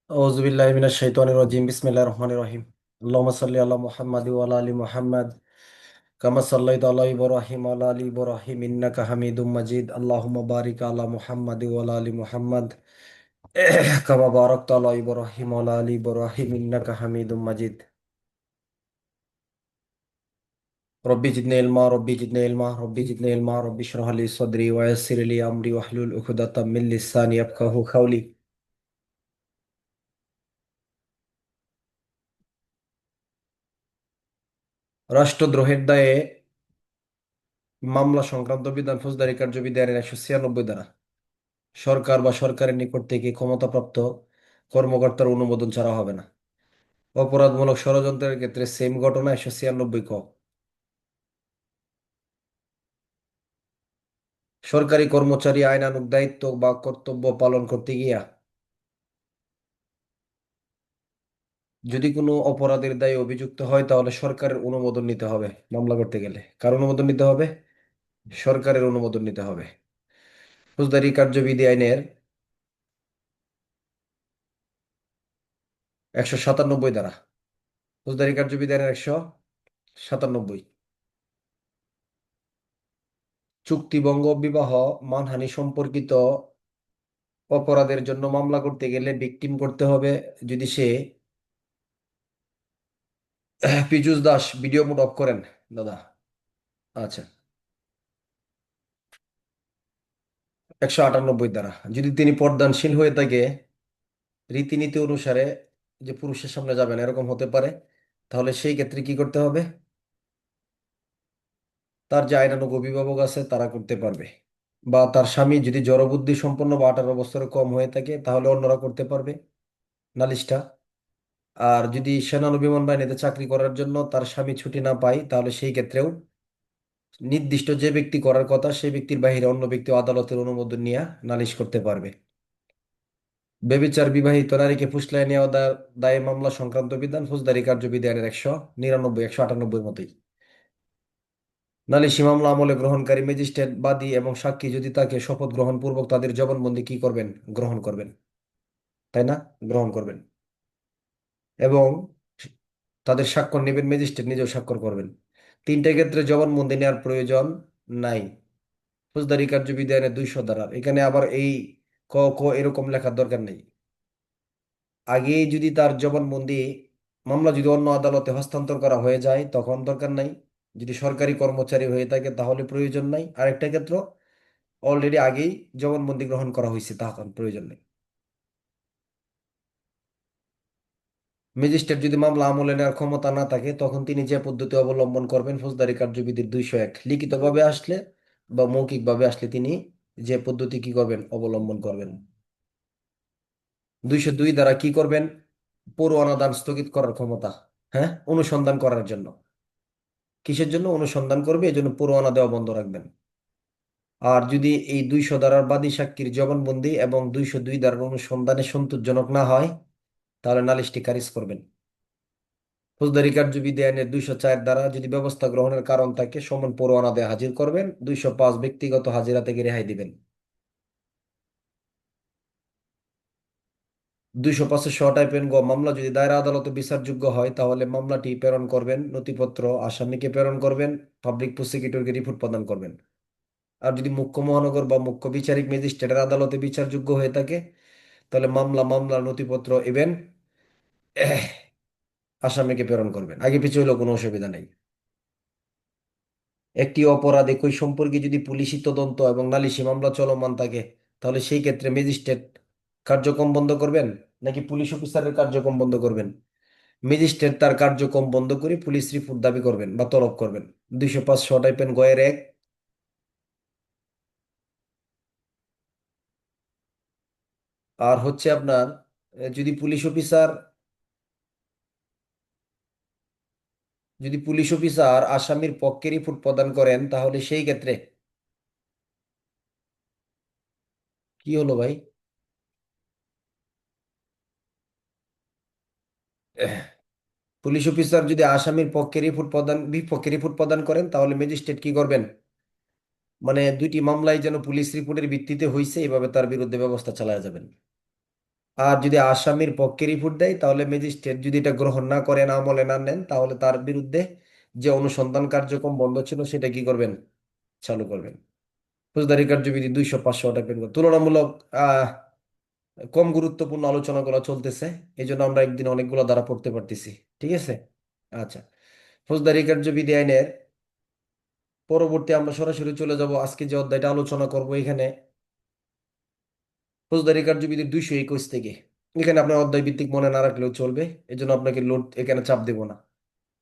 আউযুবিল্লাহি মিনাশ শাইতানির রাজিম বিসমিল্লাহির রহমানির রহিম আল্লাহুম্মা সাল্লি আলা মুহাম্মাদ ওয়া আলা আলি মুহাম্মাদ কামা সাল্লাইতা আলা ইব্রাহিম ওয়া আলা আলি ইব্রাহিম ইন্নাকা হামিদুম মাজিদ আল্লাহুম্মা বারিক আলা মুহাম্মাদ ওয়া আলা আলি মুহাম্মাদ কামা বারাকতা আলা ইব্রাহিম ওয়া আলা আলি ইব্রাহিম ইন্নাকা হামিদুম মাজিদ রব্বি জিদনি ইলমা রব্বি জিদনি ইলমা রব্বি জিদনি ইলমা রব্বি ইশরাহ লি সাদরি ওয়া ইয়াসসির লি আমরি ওয়াহলুল উকদাতাম মিন লিসানি ইয়াফকাহু কাওলি। রাষ্ট্রদ্রোহের দায়ে মামলা সংক্রান্ত বিধান ফৌজদারি কার্যবিধানের 196 ধারা সরকার বা সরকারের নিকট থেকে ক্ষমতাপ্রাপ্ত কর্মকর্তার অনুমোদন ছাড়া হবে না। অপরাধমূলক ষড়যন্ত্রের ক্ষেত্রে সেম ঘটনা 196 ক। সরকারি কর্মচারী আইনানুগ দায়িত্ব বা কর্তব্য পালন করতে গিয়া যদি কোনো অপরাধের দায়ে অভিযুক্ত হয় তাহলে সরকারের অনুমোদন নিতে হবে। মামলা করতে গেলে কার অনুমোদন নিতে হবে? সরকারের অনুমোদন নিতে হবে। ফৌজদারি কার্যবিধি আইনের 197 ধারা। ফৌজদারি কার্যবিধি আইনের 197। চুক্তিভঙ্গ, বিবাহ, মানহানি সম্পর্কিত অপরাধের জন্য মামলা করতে গেলে ভিকটিম করতে হবে যদি সে Piyush Das video mode off করেন দাদা। আচ্ছা। 198 ধারা, যদি তিনি পর্দানশীল হয়ে থাকে, রীতিনীতি অনুসারে যে পুরুষের সামনে যাবেন এরকম হতে পারে, তাহলে সেই ক্ষেত্রে কি করতে হবে? তার যে আইনানুগ অভিভাবক আছে তারা করতে পারবে, বা তার স্বামী যদি জড়বুদ্ধি সম্পন্ন বা 18 বছরের কম হয়ে থাকে তাহলে অন্যরা করতে পারবে নালিশটা। আর যদি সেনানৌ বিমান বাহিনীতে চাকরি করার জন্য তার স্বামী ছুটি না পায় তাহলে সেই ক্ষেত্রেও নির্দিষ্ট যে ব্যক্তি করার কথা সেই ব্যক্তির বাইরে অন্য ব্যক্তি আদালতের অনুমোদন নিয়ে নালিশ করতে পারবে। ব্যভিচার বিবাহিত নারীকে ফুসলায় নেওয়া দায়ে মামলা সংক্রান্ত বিধান ফৌজদারি কার্যবিধি আইনের 199 198 মতোই। নালিশি মামলা আমলে গ্রহণকারী ম্যাজিস্ট্রেট, বাদী এবং সাক্ষী যদি তাকে শপথ গ্রহণ পূর্বক তাদের জবানবন্দি কি করবেন? গ্রহণ করবেন, তাই না? গ্রহণ করবেন এবং তাদের স্বাক্ষর নেবেন, ম্যাজিস্ট্রেট নিজেও স্বাক্ষর করবেন। তিনটে ক্ষেত্রে জবানবন্দি নেওয়ার প্রয়োজন নাই। ফৌজদারি কার্যবিধি আইনের 200 ধারা। এখানে আবার এই ক ক এরকম লেখার দরকার নেই। আগে যদি তার জবানবন্দি, মামলা যদি অন্য আদালতে হস্তান্তর করা হয়ে যায় তখন দরকার নাই। যদি সরকারি কর্মচারী হয়ে থাকে তাহলে প্রয়োজন নাই। আরেকটা ক্ষেত্র, অলরেডি আগেই জবানবন্দি গ্রহণ করা হয়েছে তখন প্রয়োজন নেই। ম্যাজিস্ট্রেট যদি মামলা আমলে নেওয়ার ক্ষমতা না থাকে তখন তিনি যে পদ্ধতি অবলম্বন করবেন ফৌজদারি কার্যবিধির 201, লিখিতভাবে আসলে বা মৌখিকভাবে আসলে তিনি যে পদ্ধতি কি করবেন? অবলম্বন করবেন। 202 দ্বারা কি করবেন? পরোয়ানা দান স্থগিত করার ক্ষমতা। হ্যাঁ, অনুসন্ধান করার জন্য। কিসের জন্য অনুসন্ধান করবে? এই জন্য পরোয়ানা দেওয়া বন্ধ রাখবেন। আর যদি এই 200 ধারার বাদী সাক্ষীর জবানবন্দি এবং 202 ধারার অনুসন্ধানে সন্তোষজনক না হয় তাহলে নালিশটি খারিজ করবেন। ফৌজদারি কার্যবিধি আইনের 204 ধারা, যদি ব্যবস্থা গ্রহণের কারণ থাকে সমন পরোয়ানা দিয়ে হাজির করবেন। 205 ব্যক্তিগত হাজিরা থেকে রেহাই দিবেন। 205-এ মামলা যদি দায়রা আদালতে বিচারযোগ্য হয় তাহলে মামলাটি প্রেরণ করবেন, নথিপত্র আসামিকে প্রেরণ করবেন, পাবলিক প্রসিকিউটরকে রিপোর্ট প্রদান করবেন। আর যদি মুখ্য মহানগর বা মুখ্য বিচারিক ম্যাজিস্ট্রেটের আদালতে বিচারযোগ্য হয়ে থাকে তাহলে মামলার নথিপত্র ইভেন আসামিকে প্রেরণ করবেন। আগে পিছু হলেও কোনো অসুবিধা নেই। একটি অপরাধ একই সম্পর্কে যদি পুলিশি তদন্ত এবং নালিশি মামলা চলমান থাকে তাহলে সেই ক্ষেত্রে ম্যাজিস্ট্রেট কার্যক্রম বন্ধ করবেন নাকি পুলিশ অফিসারের কার্যক্রম বন্ধ করবেন? ম্যাজিস্ট্রেট তার কার্যক্রম বন্ধ করে পুলিশ রিপোর্ট দাবি করবেন বা তলব করবেন। 205 গ-এর 1। আর হচ্ছে আপনার যদি পুলিশ অফিসার আসামির পক্ষে রিপোর্ট প্রদান করেন তাহলে সেই ক্ষেত্রে কি হলো ভাই? পুলিশ অফিসার যদি আসামির বিপক্ষে রিপোর্ট প্রদান করেন তাহলে ম্যাজিস্ট্রেট কি করবেন? মানে দুইটি মামলায় যেন পুলিশ রিপোর্টের ভিত্তিতে হয়েছে এভাবে তার বিরুদ্ধে ব্যবস্থা চালায়া যাবেন। আর যদি আসামির পক্ষে রিপোর্ট দেয় তাহলে ম্যাজিস্ট্রেট যদি এটা গ্রহণ না করেন, আমলে না নেন, তাহলে তার বিরুদ্ধে যে অনুসন্ধান কার্যক্রম বন্ধ ছিল সেটা কি করবেন, চালু করবেন। ফৌজদারি কার্যবিধি 200 500 টাইপের তুলনামূলক কম গুরুত্বপূর্ণ আলোচনাগুলো চলতেছে, এই জন্য আমরা একদিন অনেকগুলো ধারা পড়তে পারতেছি। ঠিক আছে। আচ্ছা, ফৌজদারি কার্যবিধি আইনের পরবর্তী আমরা সরাসরি চলে যাব আজকে যে অধ্যায়টা আলোচনা করব এখানে, ফৌজদারি কার্যবিধি 221 থেকে। এখানে আপনার অধ্যায় ভিত্তিক মনে না রাখলেও চলবে, এই জন্য আপনাকে লোড এখানে চাপ দেব না।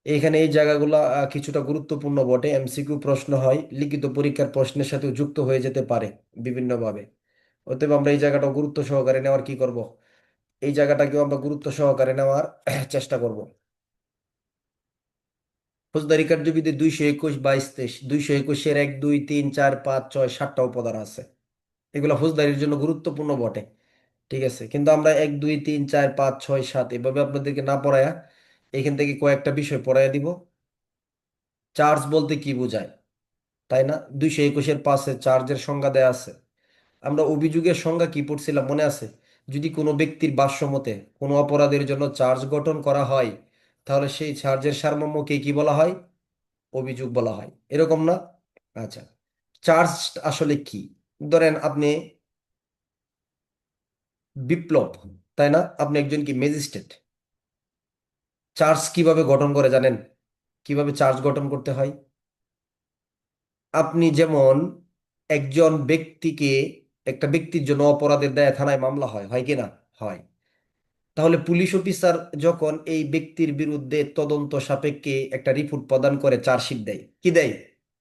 এখানে এই জায়গাগুলো কিছুটা গুরুত্বপূর্ণ বটে, এমসিকিউ প্রশ্ন হয়, লিখিত পরীক্ষার প্রশ্নের সাথে যুক্ত হয়ে যেতে পারে বিভিন্নভাবে। অতএব আমরা এই জায়গাটা গুরুত্ব সহকারে নেওয়ার কি করব, এই জায়গাটাকেও আমরা গুরুত্ব সহকারে নেওয়ার চেষ্টা করব। ফৌজদারি কার্যবিধি 221 22 23, 221-এর 1 2 3 4 5 6 7টা উপধারা আছে। এগুলো ফৌজদারির জন্য গুরুত্বপূর্ণ বটে। ঠিক আছে, কিন্তু আমরা 1 2 3 4 5 6 7 এভাবে আপনাদেরকে না পড়ায়া এখান থেকে কয়েকটা বিষয় পড়াইয়া দিব। চার্জ বলতে কি বোঝায়, তাই না? 221-5-এ চার্জের সংজ্ঞা দেয়া আছে। আমরা অভিযোগের সংজ্ঞা কি পড়ছিলাম মনে আছে? যদি কোনো ব্যক্তির ভাষ্যমতে কোনো অপরাধের জন্য চার্জ গঠন করা হয়, তাহলে সেই চার্জের সারমর্মকে কি বলা হয়, অভিযোগ বলা হয়, এরকম না? আচ্ছা, চার্জ আসলে কি? ধরেন আপনি বিপ্লব, তাই না? আপনি একজন কি ম্যাজিস্ট্রেট, চার্জ কিভাবে গঠন করে জানেন? কিভাবে চার্জ গঠন করতে হয়? আপনি যেমন একজন ব্যক্তিকে, একটা ব্যক্তির জন্য অপরাধের দায়ে থানায় মামলা হয়, হয় কি না? হয়। তাহলে পুলিশ অফিসার যখন এই ব্যক্তির বিরুদ্ধে তদন্ত সাপেক্ষে একটা রিপোর্ট প্রদান করে, চার্জশিট দেয়, কি দেয়?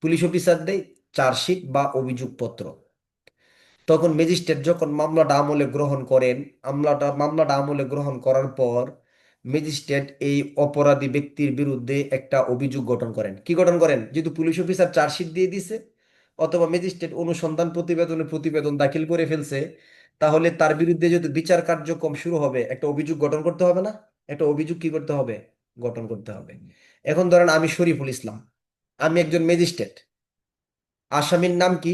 পুলিশ অফিসার দেয় চার্জশিট বা অভিযোগপত্র। তখন ম্যাজিস্ট্রেট যখন মামলাটা আমলে গ্রহণ করেন, মামলাটা আমলে গ্রহণ করার পর ম্যাজিস্ট্রেট এই অপরাধী ব্যক্তির বিরুদ্ধে একটা অভিযোগ গঠন করেন। কি গঠন করেন? যেহেতু পুলিশ অফিসার চার্জশিট দিয়ে দিছে অথবা ম্যাজিস্ট্রেট অনুসন্ধান প্রতিবেদনে প্রতিবেদন দাখিল করে ফেলছে, তাহলে তার বিরুদ্ধে যেহেতু বিচার কার্যক্রম শুরু হবে, একটা অভিযোগ গঠন করতে হবে না? একটা অভিযোগ কি করতে হবে, গঠন করতে হবে। এখন ধরেন আমি শরীফুল ইসলাম, আমি একজন ম্যাজিস্ট্রেট। আসামির নাম কি?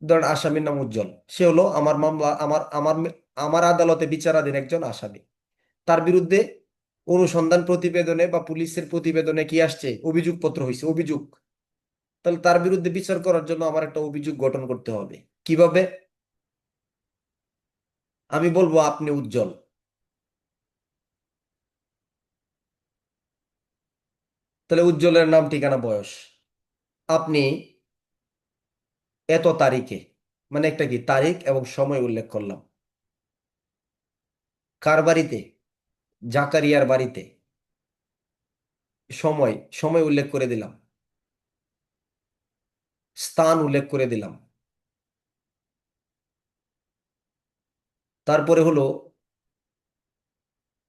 ধরেন আসামির নাম উজ্জ্বল, সে হলো আমার মামলা, আমার আমার আমার আদালতে বিচারাধীন একজন আসামি। তার বিরুদ্ধে অনুসন্ধান প্রতিবেদনে বা পুলিশের প্রতিবেদনে কি আসছে, অভিযোগপত্র হয়েছে, অভিযোগ। তাহলে তার বিরুদ্ধে বিচার করার জন্য আমার একটা অভিযোগ গঠন করতে হবে। কিভাবে? আমি বলবো আপনি উজ্জ্বল, তাহলে উজ্জ্বলের নাম, ঠিকানা, বয়স। আপনি এত তারিখে, মানে একটা কি তারিখ এবং সময় উল্লেখ করলাম। কার বাড়িতে? জাকারিয়ার বাড়িতে। সময়, সময় উল্লেখ করে দিলাম। স্থান উল্লেখ করে দিলাম। তারপরে হলো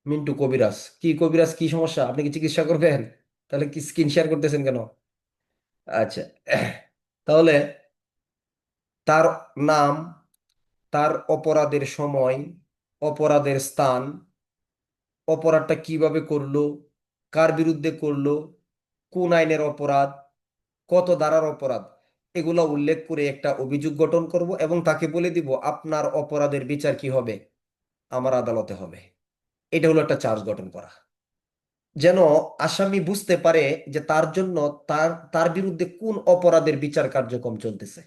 মিন্টু কবিরাজ। কি কবিরাজ, কি সমস্যা, আপনি কি চিকিৎসা করবেন? তাহলে কি স্ক্রিন শেয়ার করতেছেন কেন? আচ্ছা, তাহলে তার নাম, তার অপরাধের সময়, অপরাধের স্থান, অপরাধটা কিভাবে করলো, কার বিরুদ্ধে করলো, কোন আইনের অপরাধ, কত ধারার অপরাধ, এগুলো উল্লেখ করে একটা অভিযোগ গঠন করব এবং তাকে বলে দিব আপনার অপরাধের বিচার কি হবে, আমার আদালতে হবে। এটা হলো একটা চার্জ গঠন করা, যেন আসামি বুঝতে পারে যে তার জন্য, তার তার বিরুদ্ধে কোন অপরাধের বিচার কার্যক্রম চলতেছে।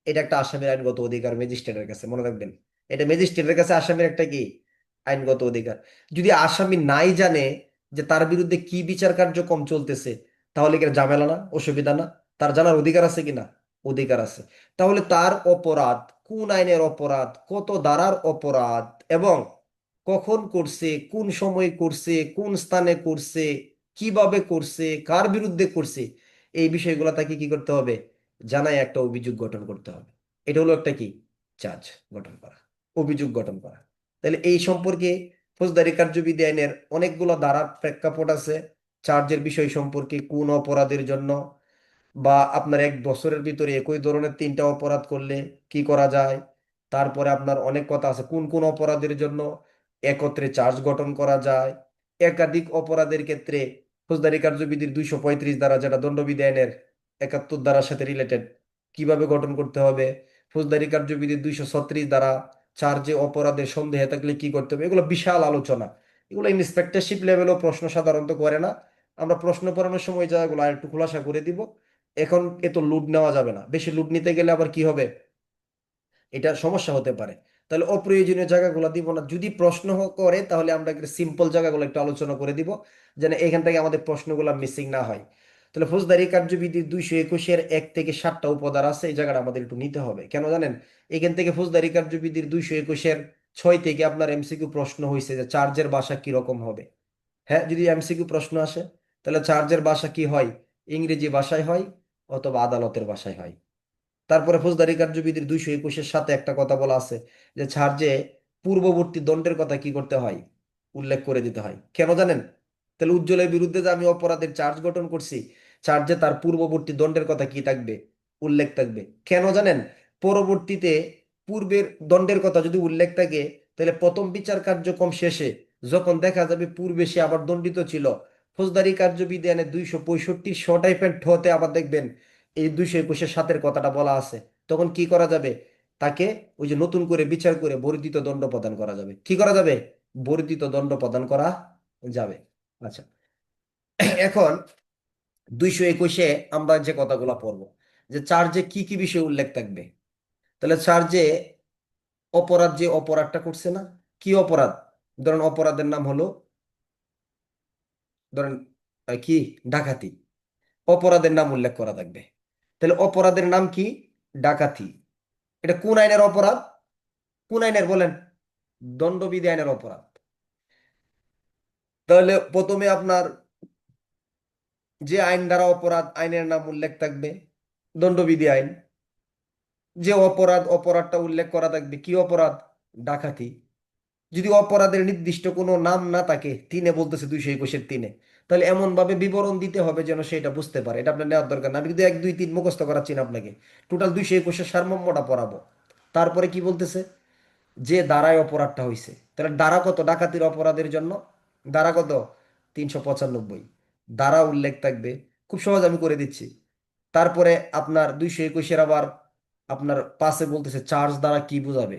এটা একটা আসামির আইনগত অধিকার ম্যাজিস্ট্রেটের কাছে, মনে রাখবেন। এটা ম্যাজিস্ট্রেটের কাছে আসামির একটা কি, আইনগত অধিকার। যদি আসামি নাই জানে যে তার বিরুদ্ধে কি বিচার কার্যক্রম চলতেছে, তাহলে কি আর ঝামেলা না, অসুবিধা না? তার জানার অধিকার আছে কিনা? অধিকার আছে। তাহলে তার অপরাধ, কোন আইনের অপরাধ, কত ধারার অপরাধ, এবং কখন করছে, কোন সময় করছে, কোন স্থানে করছে, কিভাবে করছে, কার বিরুদ্ধে করছে, এই বিষয়গুলো তাকে কি করতে হবে, জানায় একটা অভিযোগ গঠন করতে হবে। এটা হলো একটা কি, চার্জ গঠন করা, অভিযোগ গঠন করা। তাহলে এই সম্পর্কে ফৌজদারি কার্যবিধি আইনের অনেকগুলো ধারার প্রেক্ষাপট আছে। চার্জের বিষয় সম্পর্কে, কোন অপরাধের জন্য, বা আপনার 1 বছরের ভিতরে একই ধরনের 3টা অপরাধ করলে কি করা যায়। তারপরে আপনার অনেক কথা আছে কোন কোন অপরাধের জন্য একত্রে চার্জ গঠন করা যায়। একাধিক অপরাধের ক্ষেত্রে ফৌজদারি কার্যবিধির 235 ধারা, যেটা দণ্ডবিধি আইনের 71 ধারার সাথে রিলেটেড, কিভাবে গঠন করতে হবে। ফৌজদারি কার্যবিধির 236 ধারা, চার্জে অপরাধের সন্দেহে থাকলে কি করতে হবে, এগুলো বিশাল আলোচনা। এগুলো ইন্সপেক্টরশিপ লেভেলও প্রশ্ন সাধারণত করে না। আমরা প্রশ্ন পড়ানোর সময় জায়গাগুলো আর একটু খোলাসা করে দিব। এখন এত লোড নেওয়া যাবে না, বেশি লোড নিতে গেলে আবার কি হবে, এটা সমস্যা হতে পারে। তাহলে অপ্রয়োজনীয় জায়গাগুলো দিব না, যদি প্রশ্ন করে তাহলে আমরা একটা সিম্পল জায়গাগুলো একটু আলোচনা করে দিব, যেন এখান থেকে আমাদের প্রশ্নগুলো মিসিং না হয়। তাহলে ফৌজদারি কার্যবিধি 221-এর 1 থেকে 7টা উপধারা আছে, এই জায়গাটা আমাদের একটু নিতে হবে। কেন জানেন, এখান থেকে ফৌজদারি কার্যবিধির 221-এর 6 থেকে আপনার এমসিকিউ প্রশ্ন হয়েছে যে চার্জের বাসা কি রকম হবে। হ্যাঁ, যদি এমসিকিউ প্রশ্ন আসে তাহলে চার্জের বাসা কি হয়, ইংরেজি ভাষায় হয় অথবা আদালতের ভাষায় হয়। তারপরে ফৌজদারি কার্যবিধির 221-এর সাথে একটা কথা বলা আছে যে ছাড় পূর্ববর্তী দণ্ডের কথা কি করতে হয়, উল্লেখ করে দিতে হয়। কেন জানেন, তাহলে উজ্জ্বলের বিরুদ্ধে যে আমি অপরাধের চার্জ গঠন করছি, চার্জে তার পূর্ববর্তী দণ্ডের কথা কি থাকবে, উল্লেখ থাকবে। কেন জানেন, পরবর্তীতে পূর্বের দণ্ডের কথা যদি উল্লেখ থাকে, তাহলে প্রথম বিচার কার্যক্রম শেষে যখন দেখা যাবে পূর্বে সে আবার দণ্ডিত ছিল, ফৌজদারি কার্যবিধি এনে 265 শ টাইপের ঠতে আবার দেখবেন এই 221-এর 7-এর কথাটা বলা আছে, তখন কি করা যাবে, তাকে ওই যে নতুন করে বিচার করে বর্ধিত দণ্ড প্রদান করা যাবে। কি করা যাবে, বর্ধিত দণ্ড প্রদান করা যাবে। আচ্ছা, এখন 221-এ আমরা যে কথাগুলো পড়বো, যে চার্জে কি কি বিষয় উল্লেখ থাকবে। তাহলে চার্জে অপরাধ, যে অপরাধটা করছে না, কি অপরাধ, ধরেন অপরাধের নাম হলো, ধরেন কি, ডাকাতি, অপরাধের নাম উল্লেখ করা থাকবে। তাহলে অপরাধের নাম কি, ডাকাতি। এটা কোন আইনের অপরাধ, কোন আইনের বলেন, দণ্ডবিধি আইনের অপরাধ। তাহলে প্রথমে আপনার যে আইন দ্বারা অপরাধ, আইনের নাম উল্লেখ থাকবে, দণ্ডবিধি আইন। যে অপরাধ, অপরাধটা উল্লেখ করা থাকবে, কি অপরাধ, ডাকাতি। যদি অপরাধের নির্দিষ্ট কোনো নাম না থাকে, তিনে বলতেছে 221-এর 3-এ, তাহলে এমন ভাবে বিবরণ দিতে হবে যেন সেটা বুঝতে পারে। এটা আপনার নেওয়ার দরকার না, আমি কিন্তু 1 2 3 মুখস্থ করাচ্ছি না আপনাকে, টোটাল 221-এর সারমর্মটা পড়াবো। তারপরে কি বলতেছে, যে দ্বারায় অপরাধটা হয়েছে, তাহলে দ্বারা কত, ডাকাতির অপরাধের জন্য দ্বারা কত, 395 দ্বারা উল্লেখ থাকবে। খুব সহজ, আমি করে দিচ্ছি। তারপরে আপনার 221-এর আবার আপনার পাশে বলতেছে চার্জ দ্বারা কি বোঝাবে।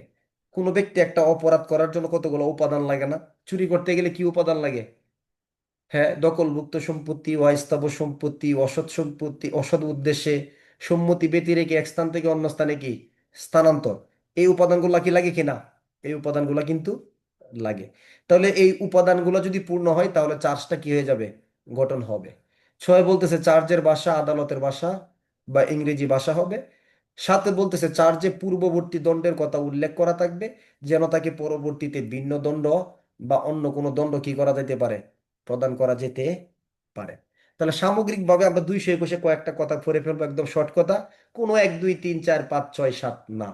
কোনো ব্যক্তি একটা অপরাধ করার জন্য কতগুলো উপাদান লাগে না, চুরি করতে গেলে কি উপাদান লাগে, হ্যাঁ, দখলমুক্ত সম্পত্তি, অস্থাবর সম্পত্তি, অসৎ সম্পত্তি, অসৎ উদ্দেশ্যে সম্মতি ব্যতি রেখে এক স্থান থেকে অন্য স্থানে কি স্থানান্তর, এই উপাদানগুলো কি লাগে কিনা, এই উপাদানগুলো কিন্তু লাগে। তাহলে এই উপাদানগুলো যদি পূর্ণ হয় তাহলে চার্জটা কি হয়ে যাবে, গঠন হবে। 6 বলতেছে চার্জের ভাষা আদালতের ভাষা বা ইংরেজি ভাষা হবে। 7 বলতেছে চার্জে পূর্ববর্তী দণ্ডের কথা উল্লেখ করা থাকবে, যেন তাকে পরবর্তীতে ভিন্ন দণ্ড বা অন্য কোনো দণ্ড কি করা যেতে পারে, প্রদান করা যেতে পারে। তাহলে সামগ্রিকভাবে আমরা 221-এ কয়েকটা কথা পড়ে ফেলবো, একদম শর্ট কথা, কোনো 1 2 3 4 5 6 7 না।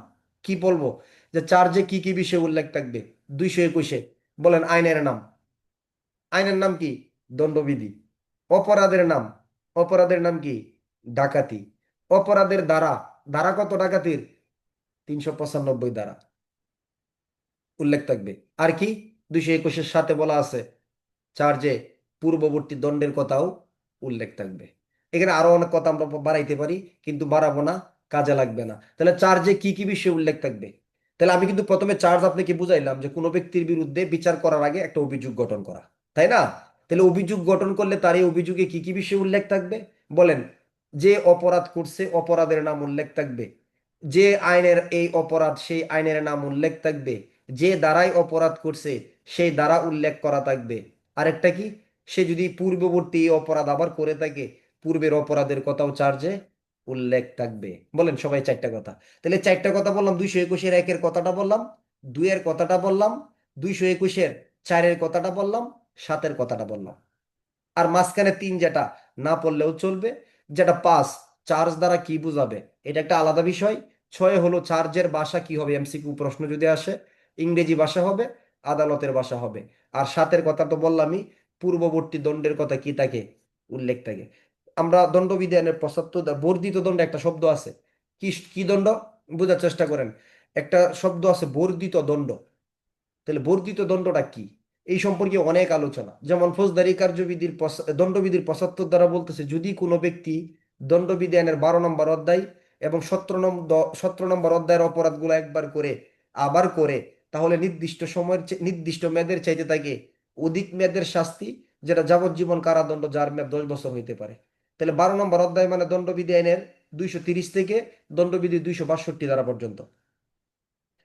কি বলবো, যে চার্জে কি কি বিষয় উল্লেখ থাকবে 221-এ, বলেন, আইনের নাম, আইনের নাম কি, দণ্ডবিধি। অপরাধের নাম, অপরাধের নাম কি, ডাকাতি। অপরাধের ধারা, ধারা কত ডাকাতির, 395 ধারা উল্লেখ থাকবে। আর কি, 221-এর সাথে বলা আছে চার্জে পূর্ববর্তী দণ্ডের কথাও উল্লেখ থাকবে। এখানে আরো অনেক কথা আমরা বাড়াইতে পারি, কিন্তু বাড়াবো না, কাজে লাগবে না। তাহলে চার্জে কি কি বিষয় উল্লেখ থাকবে, তাহলে আমি কিন্তু প্রথমে চার্জ আপনাকে বুঝাইলাম যে কোনো ব্যক্তির বিরুদ্ধে বিচার করার আগে একটা অভিযোগ গঠন করা, তাই না। তাহলে অভিযোগ গঠন করলে তার এই অভিযোগে কি কি বিষয় উল্লেখ থাকবে, বলেন, যে অপরাধ করছে অপরাধের নাম উল্লেখ থাকবে, যে আইনের এই অপরাধ সেই আইনের নাম উল্লেখ থাকবে, যে দ্বারাই অপরাধ করছে সেই দ্বারা উল্লেখ করা থাকবে। আরেকটা কি, সে যদি পূর্ববর্তী এই অপরাধ আবার করে থাকে, পূর্বের অপরাধের কথাও চার্জে উল্লেখ থাকবে। বলেন সবাই 4টা কথা। তাহলে 4টা কথা বললাম, 221-এর 1-এর কথাটা বললাম, 2-এর কথাটা বললাম, 221-এর 4-এর কথাটা বললাম, 7-এর কথাটা বললাম। আর মাঝখানে 3 যেটা না পড়লেও চলবে, যেটা 5 চার্জ দ্বারা কি বোঝাবে, এটা একটা আলাদা বিষয়। 6 হলো চার্জের ভাষা কি হবে, এমসিকিউ প্রশ্ন যদি আসে, ইংরেজি ভাষা হবে, আদালতের ভাষা হবে। আর 7-এর কথা তো বললামই, পূর্ববর্তী দণ্ডের কথা কি থাকে, উল্লেখ থাকে। আমরা দণ্ডবিধানের 75 বর্ধিত দণ্ড একটা শব্দ আছে, কি কি দণ্ড, বোঝার চেষ্টা করেন। একটা শব্দ আছে বর্ধিত দণ্ড, তাহলে বর্ধিত দণ্ডটা কি, এই সম্পর্কে অনেক আলোচনা। যেমন ফৌজদারি কার্যবিধির দণ্ডবিধির 75 দ্বারা বলতেছে, যদি কোনো ব্যক্তি দণ্ডবিধি আইনের 12 নম্বর অধ্যায় এবং 17 নম্বর অধ্যায়ের অপরাধগুলো একবার করে আবার করে, তাহলে নির্দিষ্ট সময়ের নির্দিষ্ট মেয়াদের চাইতে তাকে অধিক মেয়াদের শাস্তি, যেটা যাবজ্জীবন কারাদণ্ড, যার মেয়াদ 10 বছর হইতে পারে। তাহলে 12 নম্বর অধ্যায় মানে দণ্ডবিধি আইনের 230 থেকে দণ্ডবিধি 262 ধারা পর্যন্ত।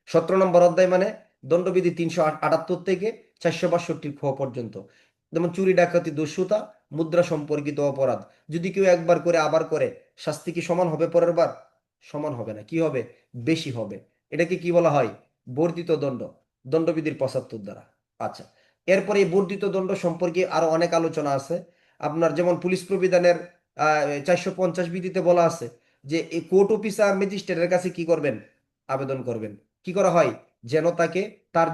17 নম্বর অধ্যায় মানে দণ্ডবিধি 378 থেকে 462 খ পর্যন্ত। যেমন চুরি, ডাকাতি, দস্যুতা, মুদ্রা সম্পর্কিত অপরাধ যদি কেউ একবার করে আবার করে, শাস্তি কি সমান হবে পরের বার? সমান হবে না, কি হবে? বেশি হবে। এটাকে কি বলা হয়? বর্ধিত দণ্ড, দণ্ডবিধির 75 দ্বারা। আচ্ছা, এরপরে এই বর্ধিত দণ্ড সম্পর্কে আরো অনেক আলোচনা আছে। আপনার যেমন পুলিশ প্রবিধানের 450 বিধিতে বলা আছে যে এই কোর্ট অফিসার ম্যাজিস্ট্রেটের কাছে কি করবেন? আবেদন করবেন। কি করা হয়? যেন তাকে তার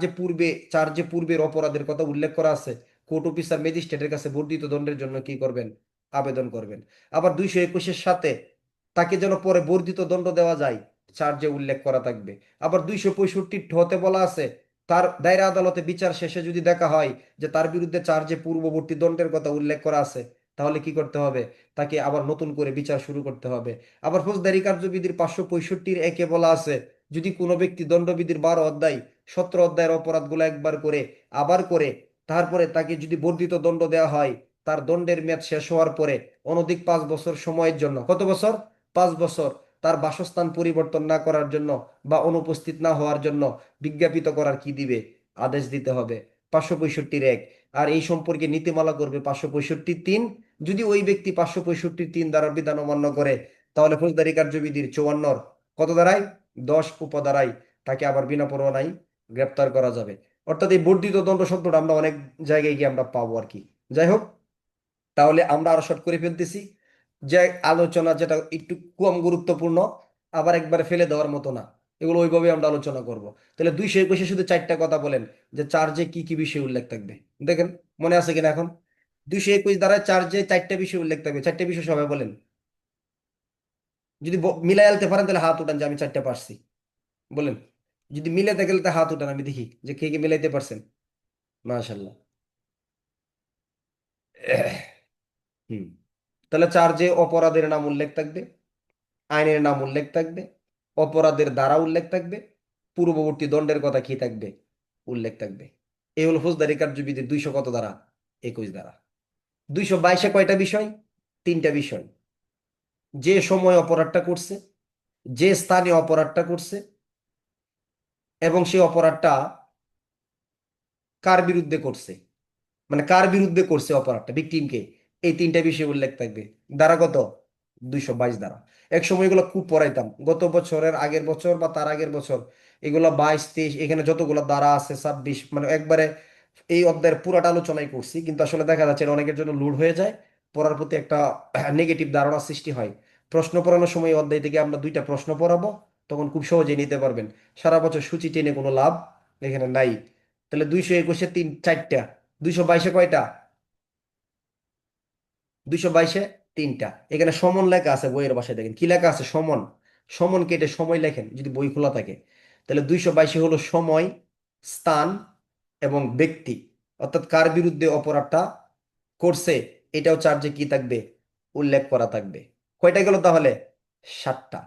যে পূর্বের অপরাধের কথা উল্লেখ করা আছে, কোর্ট অফিসার ম্যাজিস্ট্রেটের কাছে বর্ধিত দণ্ডের জন্য কি করবেন? আবেদন করবেন। আবার 221-এর সাথে তাকে যেন পরে বর্ধিত দণ্ড দেওয়া যায়, চার্জে উল্লেখ করা থাকবে। আবার 265 হতে বলা আছে তার দায়রা আদালতে বিচার শেষে যদি দেখা হয় যে তার বিরুদ্ধে চার্জে পূর্ববর্তী দণ্ডের কথা উল্লেখ করা আছে, তাহলে কি করতে হবে? তাকে আবার নতুন করে বিচার শুরু করতে হবে। আবার ফৌজদারি কার্যবিধির 565 একে বলা আছে যদি কোনো ব্যক্তি দণ্ডবিধির 12 অধ্যায় 17 অধ্যায়ের অপরাধগুলো একবার করে আবার করে, তারপরে তাকে যদি বর্ধিত দণ্ড দেওয়া হয়, তার দণ্ডের মেয়াদ শেষ হওয়ার পরে অনধিক 5 বছর সময়ের জন্য, কত বছর? 5 বছর, তার বাসস্থান পরিবর্তন না করার জন্য বা অনুপস্থিত না হওয়ার জন্য বিজ্ঞাপিত করার কি দিবে? আদেশ দিতে হবে। 565-1। আর এই সম্পর্কে নীতিমালা করবে 565-3। যদি ওই ব্যক্তি 565-3 দ্বারা বিধান অমান্য করে, তাহলে ফৌজদারি কার্যবিধির 54 কত দ্বারাই 10 উপধারায় তাকে আবার বিনা পরোয়ানায় গ্রেপ্তার করা যাবে। অর্থাৎ এই বর্ধিত দণ্ড শব্দটা আমরা অনেক জায়গায় গিয়ে আমরা পাবো আর কি। যাই হোক, তাহলে আমরা আরো শর্ট করে ফেলতেছি যে আলোচনা যেটা একটু কম গুরুত্বপূর্ণ, আবার একবারে ফেলে দেওয়ার মতো না, এগুলো ওইভাবে আমরা আলোচনা করব। তাহলে 221-এ শুধু 4টা কথা বলেন যে চার্জে কি কি বিষয় উল্লেখ থাকবে। দেখেন মনে আছে কিনা এখন? 221 দ্বারা চার্জে 4টা বিষয় উল্লেখ থাকবে। 4টা বিষয় সবাই বলেন। যদি মিলাই আনতে পারেন তাহলে হাত উঠান যে আমি 4টা পারছি। বলেন। যদি মিলাতে গেলে তা হাত উঠান, আমি দেখি যে কে কে মিলাইতে পারছেন। মাশাল্লাহ। হুম। তাহলে চার্জে অপরাধের নাম উল্লেখ থাকবে, আইনের নাম উল্লেখ থাকবে, অপরাধের ধারা উল্লেখ থাকবে, পূর্ববর্তী দণ্ডের কথা কি থাকবে? উল্লেখ থাকবে। এই হলো ফৌজদারি কার্যবিধির 200 কত ধারা? 21 ধারা। 222-এ কয়টা বিষয়? 3টা বিষয়। যে সময় অপরাধটা করছে, যে স্থানে অপরাধটা করছে, এবং সেই অপরাধটা কার বিরুদ্ধে করছে, মানে কার বিরুদ্ধে করছে অপরাধটা, ভিকটিমকে। এই 3টা বিষয় উল্লেখ থাকবে। ধারা কত? 222 ধারা। এক সময় এগুলো খুব পড়াইতাম, গত বছরের আগের বছর বা তার আগের বছর। এগুলো 22, 23, এখানে যতগুলো ধারা আছে 26, মানে একবারে এই অধ্যায়ের পুরাটা আলোচনাই করছি, কিন্তু আসলে দেখা যাচ্ছে এটা অনেকের জন্য লোড হয়ে যায়, পড়ার প্রতি একটা নেগেটিভ ধারণা সৃষ্টি হয়। প্রশ্ন পড়ানোর সময় এই অধ্যায় থেকে আমরা 2টা প্রশ্ন পড়াবো, তখন খুব সহজে নিতে পারবেন। সারা বছর সূচি টেনে কোনো লাভ এখানে নাই। তাহলে 221-এ 4টা, 222-এ কয়টা? 222-এ 3টা। এখানে সমন লেখা আছে, বইয়ের ভাষায় দেখেন কি লেখা আছে, সমন। সমন কেটে সময় লেখেন যদি বই খোলা থাকে। তাহলে 222-এ হলো সময়, স্থান এবং ব্যক্তি, অর্থাৎ কার বিরুদ্ধে অপরাধটা করছে, এটাও চার্জে কি থাকবে? উল্লেখ করা থাকবে। কয়টা গেল তাহলে? 7টা।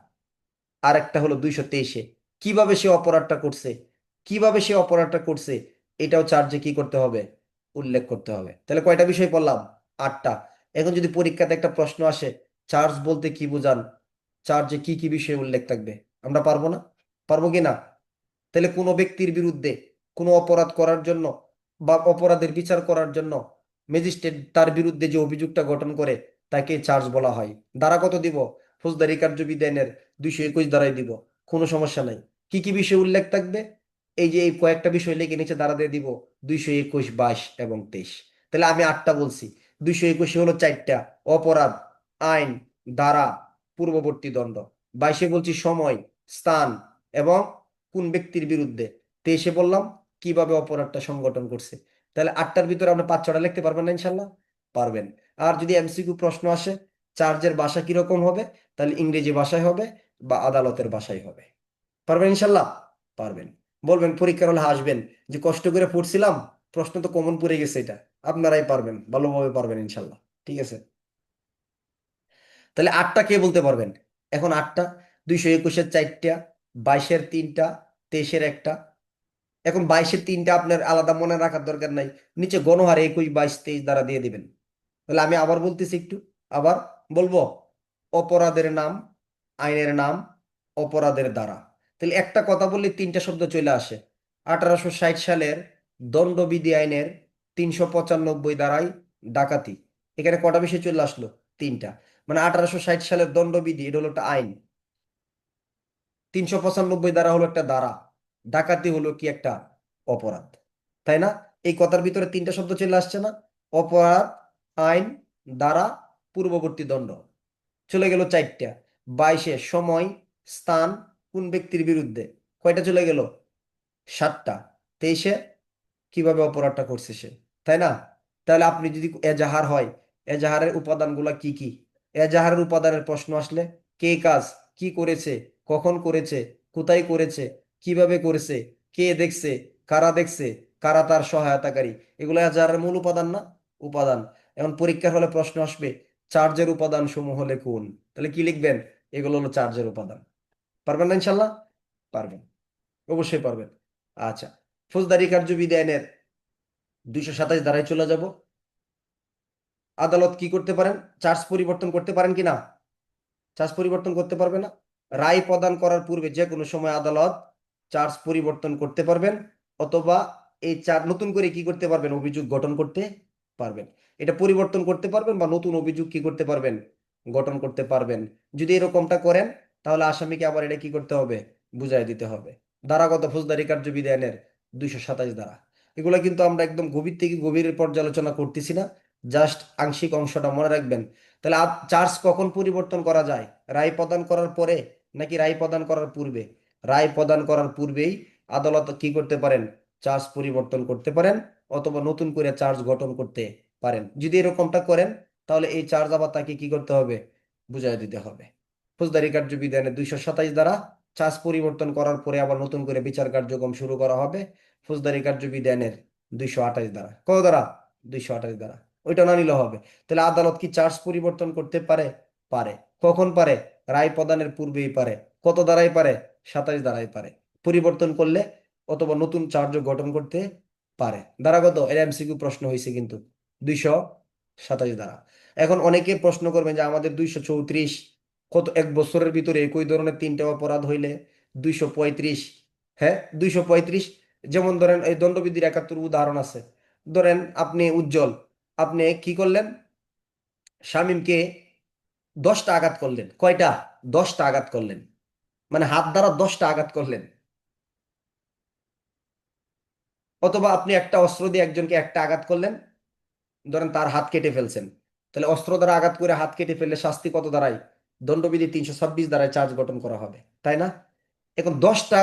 আর একটা হলো 223-এ কিভাবে সে অপরাধটা করছে, কিভাবে সে অপরাধটা করছে, এটাও চার্জে কি করতে হবে? উল্লেখ করতে হবে। তাহলে কয়টা বিষয় পড়লাম? 8টা। এখন যদি পরীক্ষাতে একটা প্রশ্ন আসে চার্জ বলতে কি বোঝান, চার্জে কি কি বিষয় উল্লেখ থাকবে, আমরা পারবো না? পারবো কি না? তাহলে কোনো ব্যক্তির বিরুদ্ধে কোনো অপরাধ করার জন্য বা অপরাধের বিচার করার জন্য ম্যাজিস্ট্রেট তার বিরুদ্ধে যে অভিযোগটা গঠন করে তাকে চার্জ বলা হয়। ধারা কত দিব? ফৌজদারি কার্যবিধি আইনের 221 ধারায় দিব। কোনো সমস্যা নাই। কি কি বিষয় উল্লেখ থাকবে? এই যে এই কয়েকটা বিষয় লিখে নিচে ধারা দিয়ে দিব, 221, 22 এবং 23। তাহলে আমি 8টা বলছি। 221-এ হলো 4টা, অপরাধ, আইন, ধারা, পূর্ববর্তী দণ্ড। 22-এ বলছি সময়, স্থান এবং কোন ব্যক্তির বিরুদ্ধে। 23-এ বললাম কিভাবে অপরাধটা সংগঠন করছে। তাহলে 8টার ভিতরে আপনি 5-6টা লিখতে পারবেন না ইনশাল্লাহ? পারবেন। আর যদি এমসিকিউ প্রশ্ন আসে চার্জের ভাষা কিরকম হবে, তাহলে ইংরেজি ভাষায় হবে বা আদালতের ভাষায় হবে। পারবেন ইনশাল্লাহ? পারবেন। বলবেন পরীক্ষার হলে হাসবেন যে কষ্ট করে পড়ছিলাম, প্রশ্ন তো কমন পড়ে গেছে। এটা আপনারাই পারবেন, ভালোভাবে পারবেন ইনশাল্লাহ। ঠিক আছে। তাহলে 8টা কে বলতে পারবেন? এখন 8টা, 221-এর 4টা, 22-এর 3টা, 23-এর একটা। এখন 22-এর তিনটা আপনার আলাদা মনে রাখার দরকার নাই, নিচে গণহারে 21, 22, 23 দ্বারা দিয়ে দিবেন। তাহলে আমি আবার বলতেছি একটু, আবার বলবো। অপরাধের নাম, আইনের নাম, অপরাধের ধারা। তাহলে একটা কথা বললে তিনটা শব্দ চলে আসে। 1860 সালের দণ্ডবিধি আইনের 395 ধারায় ডাকাতি, এখানে কটা বিষয় চলে আসলো? তিনটা। মানে 1860 সালের দণ্ডবিধি, এটা হলো একটা আইন। 395 ধারা হলো একটা ধারা। ডাকাতি হলো কি একটা অপরাধ, তাই না? এই কথার ভিতরে তিনটা শব্দ চলে আসছে না? অপরাধ, আইন, ধারা, পূর্ববর্তী দণ্ড। চলে গেল চারটা। 22-এ সময়, স্থান, কোন ব্যক্তির বিরুদ্ধে, কয়টা চলে গেল? 7টা। 23-এ কিভাবে অপরাধটা করছে সে, তাই না? তাহলে আপনি যদি এজাহার হয়, এজাহারের উপাদানগুলা কি কি? এজাহারের উপাদানের প্রশ্ন আসলে কে কাজ কি করেছে, কখন করেছে, কোথায় করেছে, কিভাবে করেছে, কে দেখছে, কারা দেখছে, কারা তার সহায়তাকারী, এগুলো এজাহারের মূল উপাদান না? উপাদান। এখন পরীক্ষার হলে প্রশ্ন আসবে চার্জের উপাদান সমূহ হলে কোন, তাহলে কি লিখবেন? এগুলো হলো চার্জের উপাদান। পারবেন না ইনশাল্লাহ? পারবেন, অবশ্যই পারবেন। আচ্ছা, ফৌজদারি কার্যবিধি আইনের 227 ধারায় চলে যাব। আদালত কি করতে পারেন? চার্জ পরিবর্তন করতে পারেন কি না? চার্জ পরিবর্তন করতে পারবে না? রায় প্রদান করার পূর্বে যে কোনো সময় আদালত চার্জ পরিবর্তন করতে পারবেন, অথবা এই চার্জ নতুন করে কি করতে পারবেন? অভিযোগ গঠন করতে পারবেন। এটা পরিবর্তন করতে পারবেন বা নতুন অভিযোগ কি করতে পারবেন? গঠন করতে পারবেন। যদি এরকমটা করেন, তাহলে আসামিকে আবার এটা কি করতে হবে? বুঝাই দিতে হবে। ধারাগত ফৌজদারি কার্যবিধি আইনের 227 ধারা। এগুলো কিন্তু আমরা একদম গভীর থেকে গভীর পর্যালোচনা করতেছি না, জাস্ট আংশিক অংশটা মনে রাখবেন। তাহলে চার্জ কখন পরিবর্তন করা যায়? রায় প্রদান করার পরে নাকি রায় প্রদান করার পূর্বে? রায় প্রদান করার পূর্বেই আদালত কি করতে পারেন? চার্জ পরিবর্তন করতে পারেন, অথবা নতুন করে চার্জ গঠন করতে পারেন। যদি এরকমটা করেন, তাহলে এই চার্জ আবার তাকে কি করতে হবে? বুঝাই দিতে হবে। ফৌজদারি কার্যবিধানের 227 দ্বারা চার্জ পরিবর্তন করার পরে আবার নতুন করে বিচার কার্যক্রম শুরু করা হবে। ফৌজদারি কার্যবিধানের 228 দ্বারা, কত দ্বারা? 228 দ্বারা। ওইটা না নিলে হবে। তাহলে আদালত কি চার্জ পরিবর্তন করতে পারে? পারে। কখন পারে? রায় প্রদানের পূর্বেই পারে। কত দ্বারাই পারে? 27 দ্বারাই পারে। পরিবর্তন করলে অথবা নতুন চার্জ গঠন করতে পারে। ধারাগত এর এমসিকিউ প্রশ্ন হয়েছে কিন্তু 227 দ্বারা। এখন অনেকে প্রশ্ন করবেন যে আমাদের 234, কত এক বছরের ভিতরে একই ধরনের তিনটা অপরাধ হইলে 235। হ্যাঁ, 235। যেমন ধরেন এই দণ্ডবিধির 71 উদাহরণ আছে। ধরেন আপনি উজ্জ্বল, আপনি কি করলেন? শামীমকে 10টা আঘাত করলেন। কয়টা? 10টা আঘাত করলেন, মানে হাত দ্বারা 10টা আঘাত করলেন। অথবা আপনি একটা অস্ত্র দিয়ে একজনকে একটা আঘাত করলেন, ধরেন তার হাত কেটে ফেলছেন। তাহলে অস্ত্র দ্বারা আঘাত করে হাত কেটে ফেললে শাস্তি কত দ্বারাই? দণ্ডবিধি 326 দ্বারাই চার্জ গঠন করা হবে, তাই না? এখন 10টা,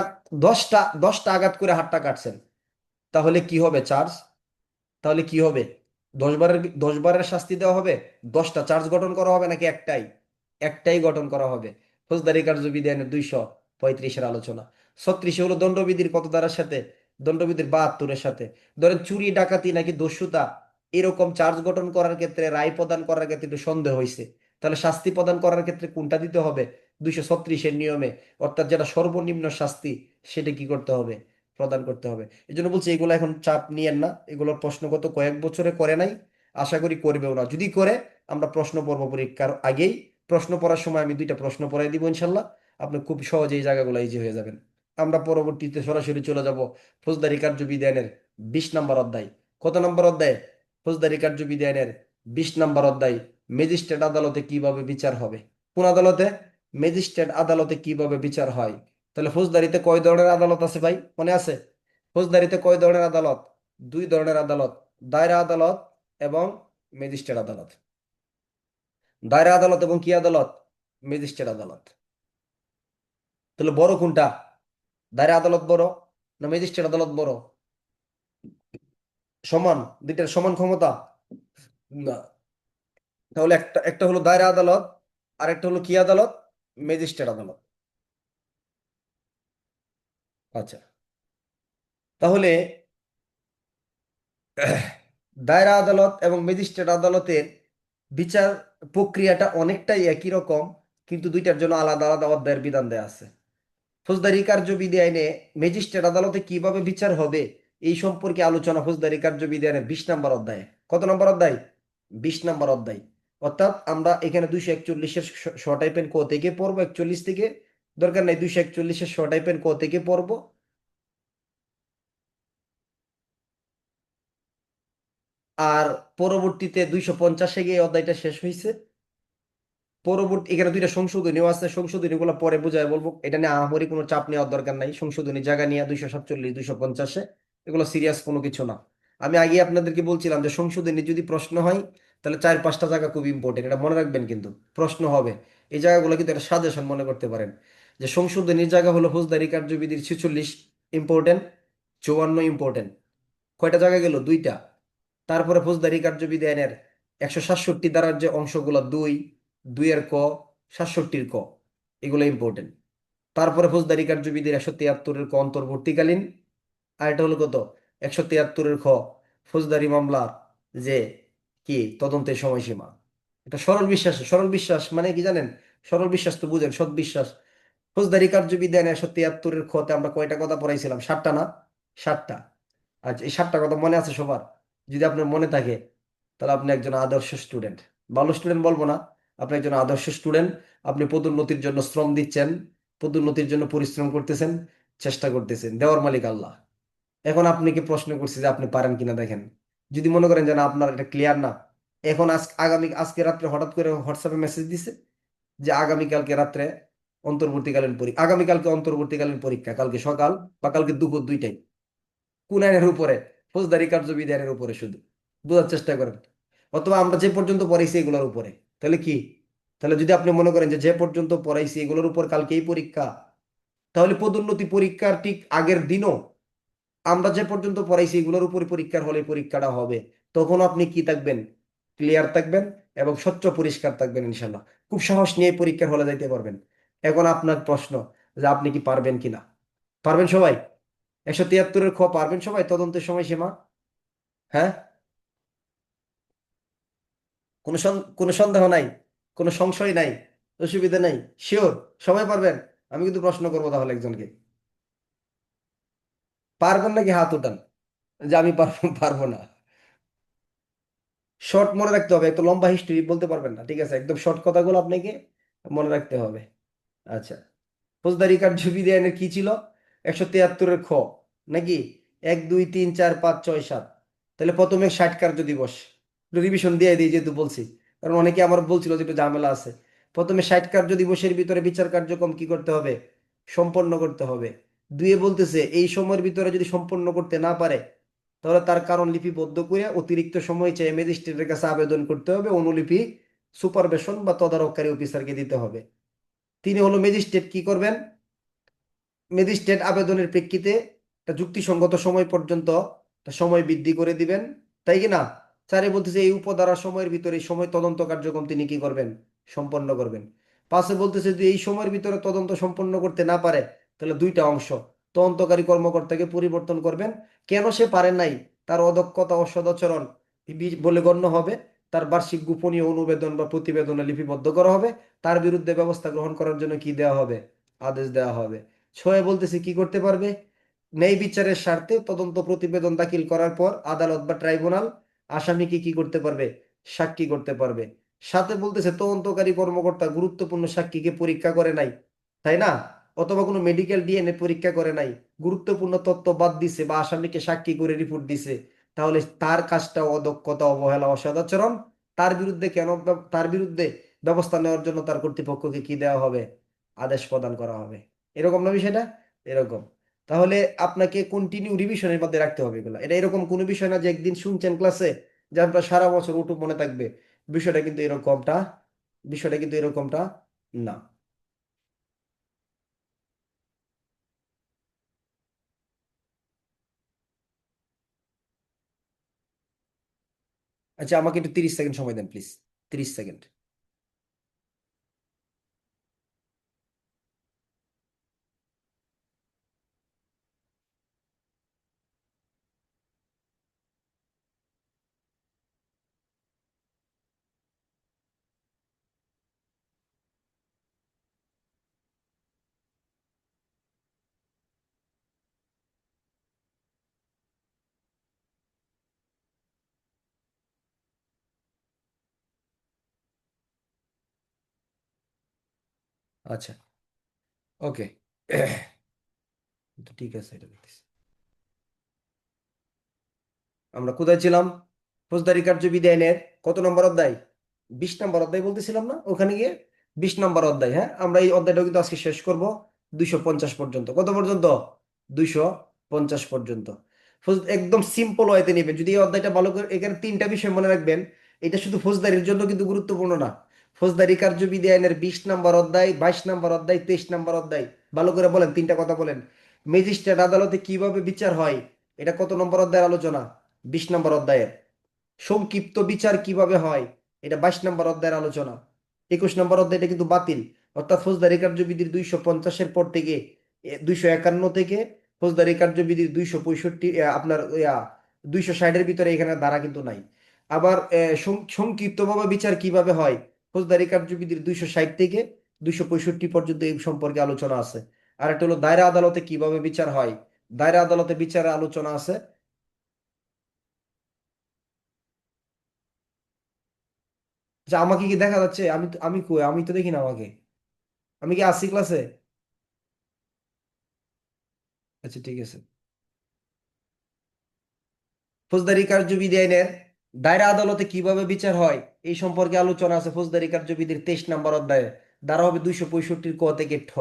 10টা আঘাত করে হাতটা কাটছেন, তাহলে কি হবে চার্জ? তাহলে কি হবে? 10 বারের 10 বারের শাস্তি দেওয়া হবে? 10টা চার্জ গঠন করা হবে নাকি একটাই? একটাই গঠন করা হবে। ফৌজদারি কার্যবিধি আইনের 235-এর আলোচনা। 36 হলো দণ্ডবিধির কত ধারার সাথে? দণ্ডবিধির 72-এর সাথে। ধরেন চুরি, ডাকাতি নাকি দস্যুতা, এরকম চার্জ গঠন করার ক্ষেত্রে, রায় প্রদান করার ক্ষেত্রে একটু সন্দেহ হয়েছে, তাহলে শাস্তি প্রদান করার ক্ষেত্রে কোনটা দিতে হবে? 236-এর নিয়মে, অর্থাৎ যেটা সর্বনিম্ন শাস্তি, সেটা কি করতে হবে? প্রদান করতে হবে। এই জন্য বলছি এগুলো এখন চাপ নিয়েন না, এগুলোর প্রশ্ন গত কয়েক বছরে করে নাই, আশা করি করবেও না। যদি করে, আমরা প্রশ্ন পড়ব পরীক্ষার আগেই। প্রশ্ন পড়ার সময় আমি 2টা প্রশ্ন পড়াই দিব ইনশাল্লাহ। আপনি খুব সহজে এই জায়গাগুলো ইজি হয়ে যাবেন। আমরা পরবর্তীতে সরাসরি চলে যাব ফৌজদারি কার্যবিধি আইনের 20 নম্বর অধ্যায়। কত নম্বর অধ্যায়? ফৌজদারি কার্যবিধি আইনের 20 নম্বর অধ্যায়। ম্যাজিস্ট্রেট আদালতে কিভাবে বিচার হবে? কোন আদালতে? ম্যাজিস্ট্রেট আদালতে কিভাবে বিচার হয়। তাহলে ফৌজদারিতে কয় ধরনের আদালত আছে ভাই, মনে আছে? ফৌজদারিতে কয় ধরনের আদালত? 2 ধরনের আদালত, দায়রা আদালত এবং ম্যাজিস্ট্রেট আদালত। দায়রা আদালত এবং কি আদালত? ম্যাজিস্ট্রেট আদালত। তাহলে বড় কোনটা? দায়রা আদালত বড় না ম্যাজিস্ট্রেট আদালত বড়? সমান? দুইটার সমান ক্ষমতা? না। তাহলে একটা একটা হলো দায়রা আদালত, আর একটা হলো কি আদালত? ম্যাজিস্ট্রেট আদালত। আচ্ছা, তাহলে দায়রা আদালত এবং ম্যাজিস্ট্রেট আদালতের বিচার প্রক্রিয়াটা অনেকটাই একই রকম, কিন্তু দুইটার জন্য আলাদা আলাদা অধ্যায়ের বিধান দেয়া আছে। ফৌজদারি কার্যবিধি আইনে ম্যাজিস্ট্রেট আদালতে কিভাবে বিচার হবে এই সম্পর্কে আলোচনা ফৌজদারি কার্যবিধি আইনের 20 নম্বর অধ্যায়ে। কত নম্বর অধ্যায়? 20 নম্বর অধ্যায়। অর্থাৎ আমরা এখানে 241-এর শ টাইপের ক থেকে পড়বো, 41 থেকে, দরকার নাই, 241-এর শ টাইপের ক থেকে পড়বো। আর পরবর্তীতে 250-এ গিয়ে এই অধ্যায়টা শেষ হয়েছে। পরবর্তী এখানে দুইটা সংশোধনীও আছে, সংশোধনী গুলো পরে বোঝায় বলবো, এটা নিয়ে আহামরি কোনো চাপ নেওয়ার দরকার নাই। সংশোধনী জায়গা নিয়ে 247, 250-এ, এগুলো সিরিয়াস কোনো কিছু না। আমি আগে আপনাদেরকে বলছিলাম যে সংশোধনী যদি প্রশ্ন হয় তাহলে 4-5টা জায়গা খুব ইম্পর্টেন্ট, এটা মনে রাখবেন কিন্তু। প্রশ্ন হবে এই জায়গাগুলো, কিন্তু একটা সাজেশন মনে করতে পারেন যে সংশোধনীর জায়গা হলো ফৌজদারি কার্যবিধির 46 ইম্পর্টেন্ট, 54 ইম্পর্টেন্ট। কয়টা জায়গা গেল? দুইটা। তারপরে ফৌজদারি কার্যবিধি আইনের 167 ধারার যে অংশগুলো, 2 এর ক, 67-র ক, এগুলো ইম্পর্টেন্ট। তারপরে ফৌজদারি কার্যবিধির 173-এর ক অন্তর্বর্তীকালীন, আর এটা হলো কত, 173-এর খ ফৌজদারি মামলা, যে কি তদন্তের সময়সীমা। এটা সরল বিশ্বাস। সরল বিশ্বাস মানে কি জানেন? সরল বিশ্বাস তো বুঝেন, সৎ বিশ্বাস। ফৌজদারি কার্যবিধি আইনের 173-এর খতে আমরা কয়টা কথা পড়াইছিলাম? 7টা না? 7টা। আচ্ছা, এই 7টা কথা মনে আছে সবার? যদি আপনার মনে থাকে তাহলে আপনি একজন আদর্শ স্টুডেন্ট। ভালো স্টুডেন্ট বলবো না, আপনি একজন আদর্শ স্টুডেন্ট। আপনি পদোন্নতির জন্য শ্রম দিচ্ছেন, পদোন্নতির জন্য পরিশ্রম করতেছেন, চেষ্টা করতেছেন, দেওয়ার মালিক আল্লাহ। এখন আপনাকে প্রশ্ন করছি যে আপনি পারেন কিনা দেখেন। যদি মনে করেন যে না, আপনার এটা ক্লিয়ার না, এখন আজকে রাত্রে হঠাৎ করে হোয়াটসঅ্যাপে মেসেজ দিছে যে আগামীকালকে রাত্রে আগামীকালকে অন্তর্বর্তীকালীন পরীক্ষা, কালকে সকাল বা কালকে দুপুর 2টায়। কোন আইনের উপরে? ফৌজদারি কার্যবিধি আইনের উপরে। শুধু বোঝার চেষ্টা করেন। অথবা আমরা যে পর্যন্ত পড়াইছি এগুলোর উপরে। তাহলে কি? তাহলে যদি আপনি মনে করেন যে যে পর্যন্ত পড়াইছি এগুলোর উপর কালকেই পরীক্ষা, তাহলে পদোন্নতি পরীক্ষার ঠিক আগের দিনও আমরা যে পর্যন্ত পড়াইছি এগুলোর উপর পরীক্ষার হলে পরীক্ষাটা হবে। তখন আপনি কি থাকবেন? ক্লিয়ার থাকবেন এবং স্বচ্ছ পরিষ্কার থাকবেন ইনশাল্লাহ। খুব সাহস নিয়ে পরীক্ষার হলে যাইতে পারবেন। এখন আপনার প্রশ্ন যে আপনি কি পারবেন কিনা? পারবেন সবাই? 173-এর খ পারবেন সবাই? তদন্তের সময়সীমা। হ্যাঁ? কোনো সন্দেহ নাই? কোনো সংশয় নাই? অসুবিধা নাই? শিওর সবাই পারবেন? আমি কিন্তু প্রশ্ন করবো তাহলে একজনকে। পারবেন নাকি হাত উঠান যে আমি পারবো, পারবো না। শর্ট মনে রাখতে হবে, একটু লম্বা হিস্ট্রি বলতে পারবেন না, ঠিক আছে? একদম শর্ট কথাগুলো আপনাকে মনে রাখতে হবে। আচ্ছা, ফৌজদারি কার্যবিধি আইনের কি ছিল? 173-এর খ নাকি? 1 2 3 4 5 6 7। তাহলে প্রথমে 60 কার্য দিবস। রিভিশন দিয়ে দিই যেহেতু বলছি, কারণ অনেকে আমার বলছিল যে একটু ঝামেলা আছে। প্রথমে 60 কার্য দিবসের ভিতরে বিচার কার্যক্রম কি করতে হবে? সম্পন্ন করতে হবে। 2-এ বলতেছে এই সময়ের ভিতরে যদি সম্পন্ন করতে না পারে তাহলে তার কারণ লিপিবদ্ধ করে অতিরিক্ত সময় চেয়ে ম্যাজিস্ট্রেটের কাছে আবেদন করতে হবে, অনুলিপি সুপারভিশন বা তদারককারী অফিসারকে দিতে হবে। তিনি হলো ম্যাজিস্ট্রেট, কি করবেন? ম্যাজিস্ট্রেট আবেদনের প্রেক্ষিতে একটা যুক্তিসঙ্গত সময় পর্যন্ত একটা সময় বৃদ্ধি করে দিবেন, তাই কি না? 4-এ বলতেছে এই উপধারা সময়ের ভিতরে এই সময় তদন্ত কার্যক্রম তিনি কি করবেন? সম্পন্ন করবেন। 5-এ বলতেছে যে এই সময়ের ভিতরে তদন্ত সম্পন্ন করতে না পারে তাহলে দুইটা অংশ, তদন্তকারী কর্মকর্তাকে পরিবর্তন করবেন। কেন সে পারে নাই? তার অদক্ষতা ও সদাচরণ বলে গণ্য হবে। তার বার্ষিক গোপনীয় অনুবেদন বা প্রতিবেদনে লিপিবদ্ধ করা হবে। তার বিরুদ্ধে ব্যবস্থা গ্রহণ করার জন্য কি দেওয়া হবে? আদেশ দেওয়া হবে। 6-এ বলতেছে কি করতে পারবে? ন্যায় বিচারের স্বার্থে তদন্ত প্রতিবেদন দাখিল করার পর আদালত বা ট্রাইব্যুনাল আসামিকে কি করতে পারবে? সাক্ষী করতে পারবে। 7-এ বলতেছে তদন্তকারী কর্মকর্তা গুরুত্বপূর্ণ সাক্ষীকে পরীক্ষা করে নাই, তাই না? অথবা কোনো মেডিকেল ডিএনএ পরীক্ষা করে নাই, গুরুত্বপূর্ণ তথ্য বাদ দিছে বা আসামিকে সাক্ষী করে রিপোর্ট দিছে, তাহলে তার কাজটা অদক্ষতা, অবহেলা, অসদাচরণ। তার বিরুদ্ধে ব্যবস্থা নেওয়ার জন্য তার কর্তৃপক্ষকে কি দেওয়া হবে? আদেশ প্রদান করা হবে। এরকম না বিষয়টা? এরকম। তাহলে আপনাকে কন্টিনিউ রিভিশনের মধ্যে রাখতে হবে এগুলো। এটা এরকম কোনো বিষয় না যে একদিন শুনছেন ক্লাসে যে আপনার সারা বছর ওটুক মনে থাকবে। বিষয়টা কিন্তু এরকমটা বিষয়টা কিন্তু এরকমটা না। আচ্ছা, আমাকে একটু 30 সেকেন্ড সময় দেন প্লিজ। 30 সেকেন্ড। আচ্ছা, ওকে। তো ঠিক আছে, এটা দেখতেছি। আমরা কোথায় ছিলাম? ফৌজদারি কার্যবিধি আইনের কত নম্বর অধ্যায়? 20 নম্বর অধ্যায় বলতেছিলাম না? ওখানে গিয়ে 20 নম্বর অধ্যায়। হ্যাঁ, আমরা এই অধ্যায়টা কিন্তু আজকে শেষ করব 250 পর্যন্ত। কত পর্যন্ত? 250 পর্যন্ত। একদম সিম্পল ওয়েতে নেবেন যদি এই অধ্যায়টা ভালো করে। এখানে তিনটা বিষয় মনে রাখবেন। এটা শুধু ফৌজদারির জন্য কিন্তু গুরুত্বপূর্ণ না। ফৌজদারি কার্যবিধি আইনের 20 নম্বর অধ্যায়, 22 নম্বর অধ্যায়, 23 নম্বর অধ্যায়। ভালো করে বলেন, তিনটা কথা বলেন। ম্যাজিস্ট্রেট আদালতে কিভাবে বিচার হয়, এটা কত নম্বর অধ্যায়ের আলোচনা? 20 নম্বর অধ্যায়ের। সংক্ষিপ্ত বিচার কিভাবে হয়, এটা 22 নম্বর অধ্যায়ের আলোচনা। 21 নম্বর অধ্যায়টা কিন্তু বাতিল। অর্থাৎ ফৌজদারি কার্যবিধির 250-এর পর থেকে 251 থেকে ফৌজদারি কার্যবিধির 265, আপনার 260-এর ভিতরে এখানে ধারা কিন্তু নাই। আবার সংক্ষিপ্তভাবে বিচার কিভাবে হয়, ফৌজদারি কার্যবিধির 260 থেকে 265 পর্যন্ত এই সম্পর্কে আলোচনা আছে। আর একটা হলো দায়রা আদালতে কিভাবে বিচার হয়, দায়রা আদালতে বিচারের আলোচনা আছে। যে আমাকে কি দেখা যাচ্ছে? আমি কই? আমি তো দেখি না আমাকে। আমি কি আছি ক্লাসে? আচ্ছা, ঠিক আছে। ফৌজদারি কার্যবিধি আইনের দায়রা আদালতে কিভাবে বিচার হয় এই সম্পর্কে আলোচনা আছে ফৌজদারি কার্যবিধির 23 নম্বর অধ্যায়ে। ধারা হবে 265 ক থেকে ঠ।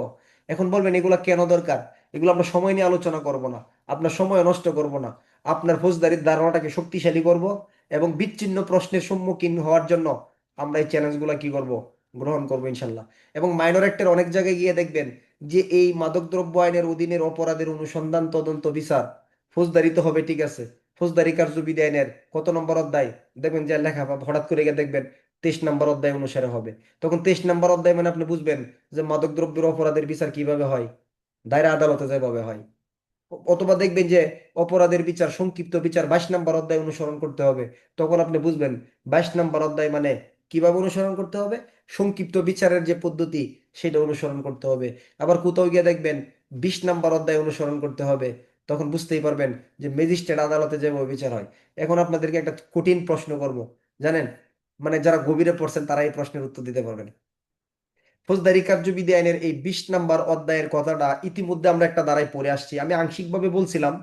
এখন বলবেন এগুলা কেন দরকার? এগুলো আমরা সময় নিয়ে আলোচনা করব না, আপনার সময় নষ্ট করব না। আপনার ফৌজদারির ধারণাটাকে শক্তিশালী করব এবং বিচ্ছিন্ন প্রশ্নের সম্মুখীন হওয়ার জন্য আমরা এই চ্যালেঞ্জগুলো কি করব, গ্রহণ করবো ইনশাল্লাহ। এবং মাইনর অ্যাক্টের অনেক জায়গায় গিয়ে দেখবেন যে এই মাদকদ্রব্য আইনের অধীনের অপরাধের অনুসন্ধান, তদন্ত, বিচার ফৌজদারিতে হবে, ঠিক আছে। ফৌজদারি কার্যবিধি আইনের কত নম্বর অধ্যায়? দেখবেন যে লেখা বা হঠাৎ করে গিয়ে দেখবেন 23 নম্বর অধ্যায় অনুসারে হবে। তখন 23 নম্বর অধ্যায় মানে আপনি বুঝবেন যে মাদক দ্রব্যের অপরাধের বিচার কিভাবে হয়, দায়রা আদালতে যেভাবে হয়। অথবা দেখবেন যে অপরাধের বিচার, সংক্ষিপ্ত বিচার 22 নম্বর অধ্যায় অনুসরণ করতে হবে। তখন আপনি বুঝবেন 22 নম্বর অধ্যায় মানে কিভাবে অনুসরণ করতে হবে, সংক্ষিপ্ত বিচারের যে পদ্ধতি সেটা অনুসরণ করতে হবে। আবার কোথাও গিয়ে দেখবেন 20 নম্বর অধ্যায় অনুসরণ করতে হবে। তখন বুঝতেই পারবেন যে ম্যাজিস্ট্রেট আদালতে যেভাবে বিচার হয়। এখন আপনাদেরকে একটা কঠিন প্রশ্ন করব, জানেন? মানে যারা গভীরে পড়ছেন তারা এই প্রশ্নের উত্তর দিতে পারবেন। ফৌজদারি কার্যবিধি আইনের এই 20 নম্বর অধ্যায়ের কথাটা ইতিমধ্যে আমরা একটা দ্বারাই পড়ে আসছি, আমি আংশিকভাবে বলছিলাম।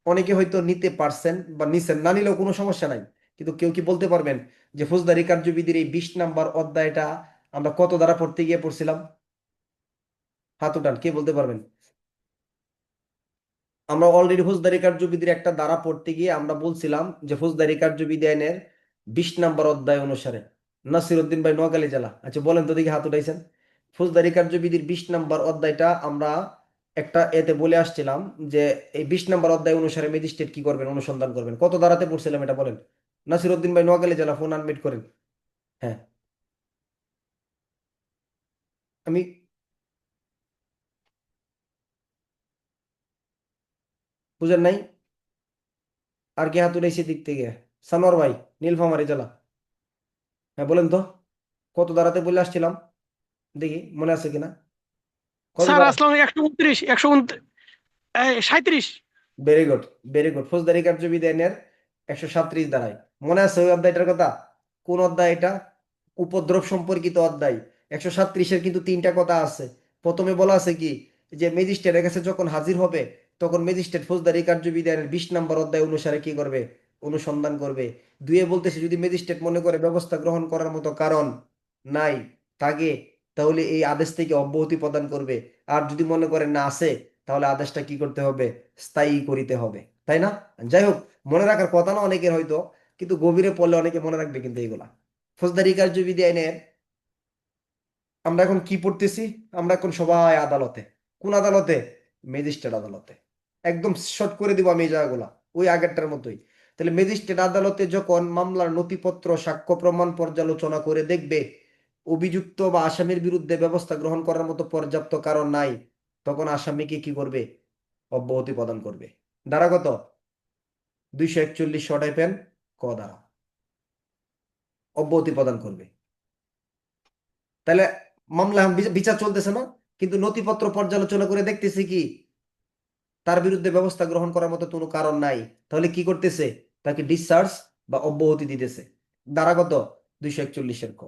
অনেকে হয়তো নিতে পারছেন বা নিছেন, না নিলেও কোনো সমস্যা নাই। কিন্তু কেউ কি বলতে পারবেন যে ফৌজদারি কার্যবিধির এই 20 নম্বর অধ্যায়টা আমরা কত দ্বারা পড়তে গিয়ে পড়ছিলাম? হাত উঠান, কে বলতে পারবেন? আমরা অলরেডি ফৌজদারি কার্যবিধির একটা ধারা পড়তে গিয়ে আমরা বলছিলাম যে ফৌজদারি কার্যবিধি আইনের 20 নম্বর অধ্যায় অনুসারে। নাসির উদ্দিন ভাই, নোয়াখালী জেলা। আচ্ছা বলেন তো দেখি, হাত উঠাইছেন। ফৌজদারি কার্যবিধির 20 নম্বর অধ্যায়টা আমরা একটা এতে বলে আসছিলাম যে এই 20 নম্বর অধ্যায় অনুসারে ম্যাজিস্ট্রেট কি করবেন, অনুসন্ধান করবেন। কত ধারাতে পড়ছিলাম এটা বলেন? নাসির উদ্দিন ভাই, নোয়াখালী জেলা, ফোন আনমিট করেন। হ্যাঁ। আমি বুঝেন নাই? আর কি হাত উঠাইছে দিক থেকে? সানোয়ার ভাই, নীলফামারী জেলা। হ্যাঁ বলেন তো, কত ধারাতে বলে আসছিলাম? দেখি মনে আছে কিনা। কত স্যার ধারা? আসলাম 129, 137। Very good, very good. ফৌজদারি কার্যবিধি আইনের 137 ধারায়। মনে আছে ওই অধ্যায়টার কথা? কোন অধ্যায় এটা? উপদ্রব সম্পর্কিত অধ্যায়। 137-এর কিন্তু তিনটা কথা আছে। প্রথমে বলা আছে কি, যে ম্যাজিস্ট্রেটের কাছে যখন হাজির হবে তখন ম্যাজিস্ট্রেট ফৌজদারি কার্যবিধি আইনের 20 নম্বর অধ্যায় অনুসারে কি করবে, অনুসন্ধান করবে। দুয়ে বলতেছে যদি ম্যাজিস্ট্রেট মনে করে ব্যবস্থা গ্রহণ করার মতো কারণ নাই থাকে, তাহলে এই আদেশ থেকে অব্যাহতি প্রদান করবে। আর যদি মনে করে না আছে, তাহলে আদেশটা কি করতে হবে, স্থায়ী করিতে হবে। তাই না? যাই হোক, মনে রাখার কথা না অনেকের হয়তো, কিন্তু গভীরে পড়লে অনেকে মনে রাখবে কিন্তু এইগুলা। ফৌজদারি কার্যবিধি আইনের আমরা এখন কি পড়তেছি? আমরা এখন সবাই আদালতে। কোন আদালতে? ম্যাজিস্ট্রেট আদালতে। একদম শর্ট করে দিব আমি এই জায়গাগুলা, ওই আগেরটার মতোই। তাহলে ম্যাজিস্ট্রেট আদালতে যখন মামলার নথিপত্র, সাক্ষ্য প্রমাণ পর্যালোচনা করে দেখবে অভিযুক্ত বা আসামির বিরুদ্ধে ব্যবস্থা গ্রহণ করার মতো পর্যাপ্ত কারণ নাই, তখন আসামিকে কি করবে, অব্যাহতি প্রদান করবে। ধারা কত? 241 শর্ট পেন ক ধারা, অব্যাহতি প্রদান করবে। তাহলে মামলা এখন বিচার চলতেছে না, কিন্তু নথিপত্র পর্যালোচনা করে দেখতেছি কি তার বিরুদ্ধে ব্যবস্থা গ্রহণ করার মতো কোনো কারণ নাই। তাহলে কি করতেছে, তাকে ডিসচার্জ বা অব্যাহতি দিতেছে। ধারা কত? 241-এর ক।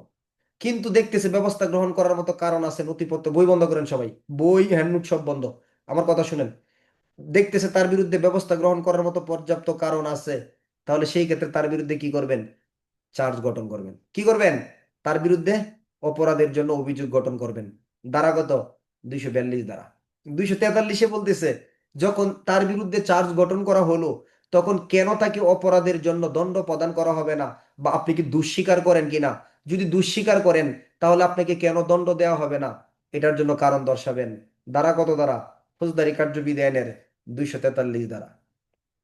কিন্তু দেখতেছে ব্যবস্থা গ্রহণ করার মতো কারণ আছে, নথিপত্র, বই বন্ধ করেন সবাই, বই হ্যান্ডনোট সব বন্ধ, আমার কথা শুনেন। দেখতেছে তার বিরুদ্ধে ব্যবস্থা গ্রহণ করার মতো পর্যাপ্ত কারণ আছে, তাহলে সেই ক্ষেত্রে তার বিরুদ্ধে কি করবেন? চার্জ গঠন করবেন। কি করবেন? তার বিরুদ্ধে অপরাধের জন্য অভিযোগ গঠন করবেন। ধারা কত? 242 ধারা। 243-এ বলতেছে, যখন তার বিরুদ্ধে চার্জ গঠন করা হলো, তখন কেন তাকে অপরাধের জন্য দণ্ড প্রদান করা হবে না, বা আপনি কি দুঃস্বীকার করেন কিনা, যদি দুঃস্বীকার করেন তাহলে আপনাকে কেন দণ্ড দেওয়া হবে না, এটার জন্য কারণ দর্শাবেন। ধারা কত ধারা? ফৌজদারি কার্যবিধি আইনের 243 ধারা।